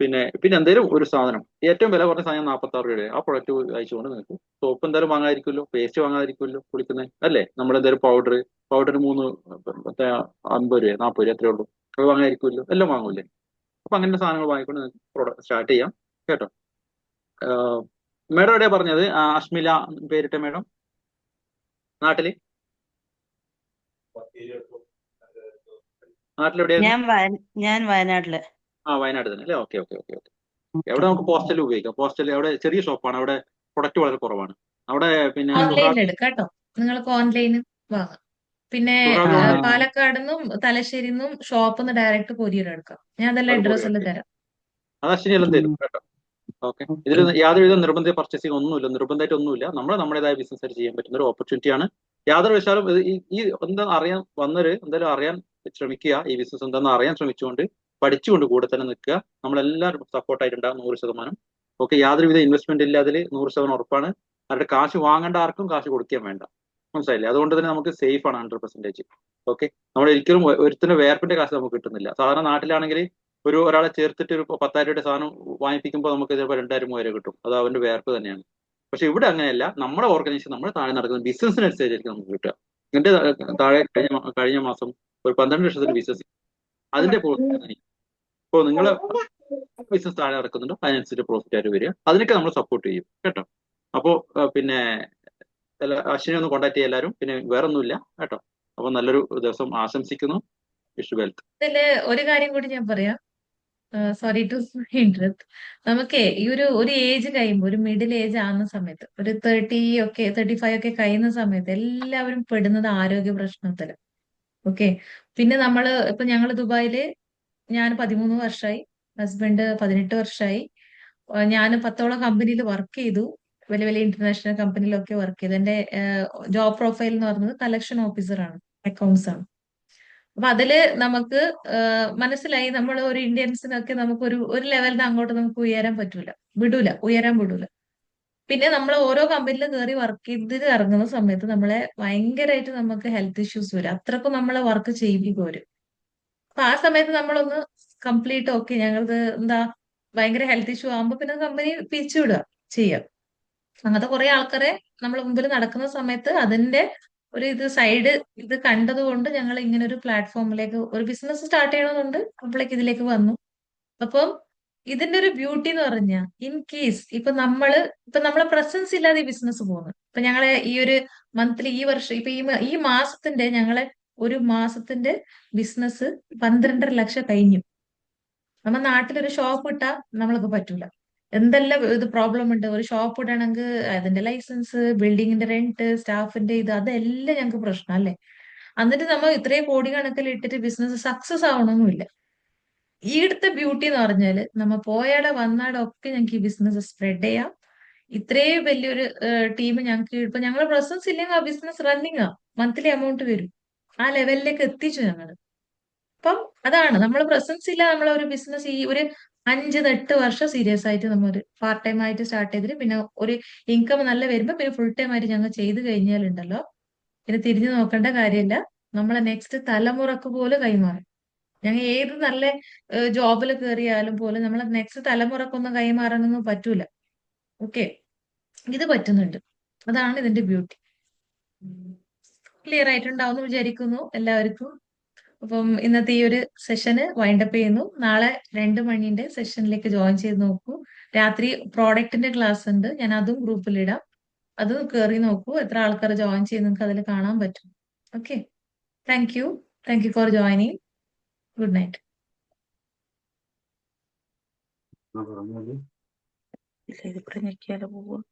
A: പിന്നെ എന്തെങ്കിലും ഒരു സാധനം, ഏറ്റവും വില കുറഞ്ഞ സാധനം 46 രൂപയുടെ ആ പ്രൊഡക്റ്റ് അയച്ചുകൊണ്ട് നിങ്ങൾക്ക് സോപ്പ് എന്തായാലും വാങ്ങാതിരിക്കുമല്ലോ, പേസ്റ്റ് വാങ്ങാതിരിക്കുമല്ലോ, കുളിക്കുന്നത് അല്ലേ. നമ്മളെന്തായാലും പൗഡർ 3 മറ്റേ 50 രൂപ 40 രൂപ അത്രേ ഉള്ളൂ. അത് വാങ്ങാതിരിക്കുമല്ലോ, എല്ലാം വാങ്ങൂലേ. അപ്പൊ അങ്ങനത്തെ സാധനങ്ങൾ വാങ്ങിക്കൊണ്ട് നിങ്ങൾക്ക് പ്രോഡക്റ്റ് സ്റ്റാർട്ട് ചെയ്യാം കേട്ടോ. മേഡം എവിടെയാ പറഞ്ഞത്? അശ്മില പേരിട്ട മേഡം നാട്ടില് നാട്ടിലെവിടെയായിരുന്നു?
D: ഞാൻ വയനാട്ടില്.
A: വയനാട് തന്നെ അല്ലേ. Okay okay okay okay. എവിടെ നമുക്ക് പോസ്റ്റൽ ഉപയോഗിക്കാം. പോസ്റ്റൽ അവിടെ ചെറിയ ഷോപ്പാണ്, അവിടെ പ്രൊഡക്റ്റ് വളരെ കുറവാണ്. അവിടെ പിന്നെ
B: ഓൺലൈനിൽ എടുക്കാം കേട്ടോ. നിങ്ങൾക്ക് ഓൺലൈനിൽ വാങ്ങാം. പിന്നെ
A: സുഹ്റാബി ഓൺലൈൻ
B: പാലക്കാട് നിന്നും തലശ്ശേരി നിന്നും ഷോപ്പിൽ നിന്ന് ഡയറക്റ്റ് കൊറിയർ എടുക്കാം. ഞാൻ അതെല്ലാം അഡ്രസ് എല്ലാം തരാം.
A: അത് അശ്വിനി എല്ലാം തരും കേട്ടോ. ഓക്കെ. ഇതിൽ യാതൊരുവിധ നിർബന്ധ പർച്ചേസിംഗ് ഒന്നുമില്ല, നിർബന്ധമായിട്ട് ഒന്നുമില്ല. നമ്മുടേതായ ബിസിനസ് ആയിട്ട് ചെയ്യാൻ പറ്റുന്ന ഒരു ഓപ്പർച്യൂണിറ്റിയാണ്. യാതൊരു വിശാലും ഈ എന്താ അറിയാൻ വന്നൊരു എന്തായാലും അറിയാൻ ശ്രമിക്കുക. ഈ ബിസിനസ് എന്താണെന്ന് അറിയാൻ ശ്രമിച്ചുകൊണ്ട് പഠിച്ചുകൊണ്ട് കൂടെ തന്നെ നിൽക്കുക. നമ്മളെല്ലാവരും സപ്പോർട്ടായിട്ടുണ്ടാകും 100%. ഓക്കെ. യാതൊരുവിധ ഇൻവെസ്റ്റ്മെന്റ് ഇല്ല അതിൽ, 100% ഉറപ്പാണ്. അവരുടെ കാശ് വാങ്ങേണ്ട ആർക്കും കാശ് കൊടുക്കാൻ വേണ്ട. മനസ്സിലായില്ലേ? അതുകൊണ്ട് തന്നെ നമുക്ക് സേഫ് ആണ് 100%. ഓക്കെ. നമ്മൾ ഒരിക്കലും ഒരുത്തിന്റെ വേർപ്പിന്റെ കാശ് നമുക്ക് കിട്ടുന്നില്ല. സാധാരണ നാട്ടിലാണെങ്കിൽ ഒരാളെ ചേർത്തിട്ട് ഒരു 10,000 രൂപയുടെ സാധനം വാങ്ങിപ്പിക്കുമ്പോൾ നമുക്ക് ചിലപ്പോൾ 2,000-3,000 കിട്ടും. അത് അവന്റെ വേർപ്പ് തന്നെയാണ്. പക്ഷെ ഇവിടെ അങ്ങനെയല്ല. നമ്മുടെ ഓർഗനൈസേഷൻ നമ്മുടെ താഴെ നടക്കുന്ന ബിസിനസ്സിനനുസരിച്ചായിരിക്കും നമുക്ക് കിട്ടുക. എന്റെ താഴെ കഴിഞ്ഞ മാസം ഒരു 12 ലക്ഷത്തിന്റെ ബിസിനസ്, അതിന്റെ പ്രോഫിറ്റ് ഇപ്പോൾ നിങ്ങൾ ബിസിനസ് താഴെ നടക്കുന്നുണ്ടോ അതിനനുസരിച്ച് പ്രോഫിറ്റ് ആയിട്ട് വരിക. അതിനൊക്കെ നമ്മൾ സപ്പോർട്ട് ചെയ്യും കേട്ടോ. അപ്പോൾ പിന്നെ അശ്വിനെ ഒന്ന് കോൺടാക്ട് ചെയ്യുക എല്ലാവരും. പിന്നെ വേറെ ഒന്നുമില്ല കേട്ടോ. അപ്പോൾ നല്ലൊരു ദിവസം ആശംസിക്കുന്നു. Wish wealth.
B: ഇതില് ഒരു കാര്യം കൂടി ഞാൻ പറയാം. Sorry to interrupt. നമുക്കേ ഈ ഒരു ഏജ് കഴിയുമ്പോൾ, ഒരു മിഡിൽ ഏജ് ആകുന്ന സമയത്ത്, ഒരു 35 ഒക്കെ കഴിയുന്ന സമയത്ത് എല്ലാവരും പെടുന്നത് ആരോഗ്യ പ്രശ്നത്തില്. ഓക്കെ. പിന്നെ ഇപ്പൊ ഞങ്ങള് ദുബായില്, ഞാൻ 13 വർഷമായി, ഹസ്ബൻഡ് 18 വർഷമായി. ഞാൻ 10ഓളം കമ്പനിയിൽ വർക്ക് ചെയ്തു. വലിയ വലിയ ഇന്റർനാഷണൽ കമ്പനിയിലൊക്കെ വർക്ക് ചെയ്തു. എന്റെ ജോബ് പ്രൊഫൈൽ എന്ന് പറയുന്നത് കളക്ഷൻ ഓഫീസർ ആണ്, അക്കൗണ്ട്സ് ആണ്. അപ്പൊ അതില് നമുക്ക് മനസ്സിലായി, നമ്മൾ ഒരു ഇന്ത്യൻസിനൊക്കെ നമുക്ക് ഒരു ലെവലിന് അങ്ങോട്ട് നമുക്ക് ഉയരാൻ വിടൂല. പിന്നെ നമ്മൾ ഓരോ കമ്പനിയിൽ കയറി വർക്ക് ചെയ്തിട്ട് ഇറങ്ങുന്ന സമയത്ത് നമ്മളെ ഭയങ്കരമായിട്ട് നമുക്ക് ഹെൽത്ത് ഇഷ്യൂസ് വരും. അത്രക്കും നമ്മളെ വർക്ക് ചെയ്യിപ്പിക്കും വരും. അപ്പൊ ആ സമയത്ത് നമ്മളൊന്ന് കംപ്ലീറ്റ് ഓക്കെ, ഞങ്ങൾക്ക് എന്താ ഭയങ്കര ഹെൽത്ത് ഇഷ്യൂ ആകുമ്പോൾ പിന്നെ കമ്പനി പിരിച്ചുവിടുക ചെയ്യാം. അങ്ങനത്തെ കുറെ ആൾക്കാരെ നമ്മൾ മുമ്പിൽ നടക്കുന്ന സമയത്ത് അതിന്റെ ഇത് കണ്ടതുകൊണ്ട് ഞങ്ങൾ ഇങ്ങനെ ഒരു പ്ലാറ്റ്ഫോമിലേക്ക് ഒരു ബിസിനസ് സ്റ്റാർട്ട് ചെയ്യണമെന്നുണ്ട്, അപ്പോഴേക്ക് ഇതിലേക്ക് വന്നു. അപ്പം ഇതിന്റെ ഒരു ബ്യൂട്ടി എന്ന് പറഞ്ഞാൽ, ഇൻ കേസ് ഇപ്പൊ നമ്മളെ പ്രസൻസ് ഇല്ലാതെ ഈ ബിസിനസ് പോകുന്നു. ഇപ്പൊ ഞങ്ങളെ ഈ ഒരു മന്ത്ലി, ഈ വർഷം, ഇപ്പൊ ഈ മാസത്തിന്റെ ഞങ്ങളെ ഒരു മാസത്തിന്റെ ബിസിനസ് 12.5 ലക്ഷം കഴിഞ്ഞു. നമ്മ നാട്ടിലൊരു ഷോപ്പ് ഇട്ടാ നമ്മൾക്ക് പറ്റൂല. എന്തെല്ലാം ഇത് പ്രോബ്ലം ഉണ്ട്. ഒരു ഷോപ്പ് ഇടണമെങ്കിൽ അതിന്റെ ലൈസൻസ്, ബിൽഡിങ്ങിന്റെ റെന്റ്, സ്റ്റാഫിന്റെ അതെല്ലാം ഞങ്ങൾക്ക് പ്രശ്നം അല്ലേ. എന്നിട്ട് നമ്മൾ ഇത്രയും കോടി കണക്കിൽ ഇട്ടിട്ട് ബിസിനസ് സക്സസ് ആവണമെന്നില്ല. ഈടുത്തെ ബ്യൂട്ടി എന്ന് പറഞ്ഞാല് നമ്മ പോയാടെ വന്നാടെ ഒക്കെ ഞങ്ങൾക്ക് ഈ ബിസിനസ് സ്പ്രെഡ് ചെയ്യാം. ഇത്രയും വലിയൊരു ടീം ഞങ്ങൾക്ക്, ഇപ്പൊ ഞങ്ങൾ പ്രസൻസ് ഇല്ലെങ്കിൽ ആ ബിസിനസ് റണ്ണിങ് ആ, മന്ത്ലി എമൗണ്ട് വരും. ആ ലെവലിലേക്ക് എത്തിച്ചു ഞങ്ങൾ. അപ്പം അതാണ് നമ്മൾ പ്രസൻസ് ഇല്ല, നമ്മളൊരു ബിസിനസ് ഈ ഒരു 5-8 വർഷം സീരിയസ് ആയിട്ട് നമ്മൾ ഒരു പാർട്ട് ടൈം ആയിട്ട് സ്റ്റാർട്ട് ചെയ്തിട്ട് പിന്നെ ഒരു ഇൻകം നല്ല വരുമ്പോ പിന്നെ ഫുൾ ടൈം ആയിട്ട് ഞങ്ങൾ ചെയ്ത് കഴിഞ്ഞാലുണ്ടല്ലോ, പിന്നെ തിരിഞ്ഞു നോക്കേണ്ട കാര്യമില്ല. നമ്മളെ നെക്സ്റ്റ് തലമുറക്ക് പോലും കൈമാറും. ഞങ്ങൾ ഏത് നല്ല ജോബിൽ കയറിയാലും പോലും നമ്മളെ നെക്സ്റ്റ് തലമുറക്കൊന്നും കൈമാറാനൊന്നും പറ്റൂല. ഓക്കെ, ഇത് പറ്റുന്നുണ്ട്. അതാണ് ഇതിന്റെ ബ്യൂട്ടി. ക്ലിയർ ആയിട്ടുണ്ടാവും എന്ന് വിചാരിക്കുന്നു എല്ലാവർക്കും. അപ്പം ഇന്നത്തെ ഈ ഒരു സെഷന് വൈൻഡപ്പ് ചെയ്യുന്നു. നാളെ 2 മണിന്റെ സെഷനിലേക്ക് ജോയിൻ ചെയ്ത് നോക്കൂ. രാത്രി പ്രോഡക്റ്റിന്റെ ക്ലാസ് ഉണ്ട്, ഞാൻ അതും ഗ്രൂപ്പിലിടാം. അത് കയറി നോക്കൂ, എത്ര ആൾക്കാർ ജോയിൻ ചെയ്ത് നിങ്ങൾക്ക് അതിൽ കാണാൻ പറ്റും. Okay, thank you for joining. Good night.
C: ഇല്ല, ഇത് ഇവിടെ ഞെക്കിയാലോ പോവുക.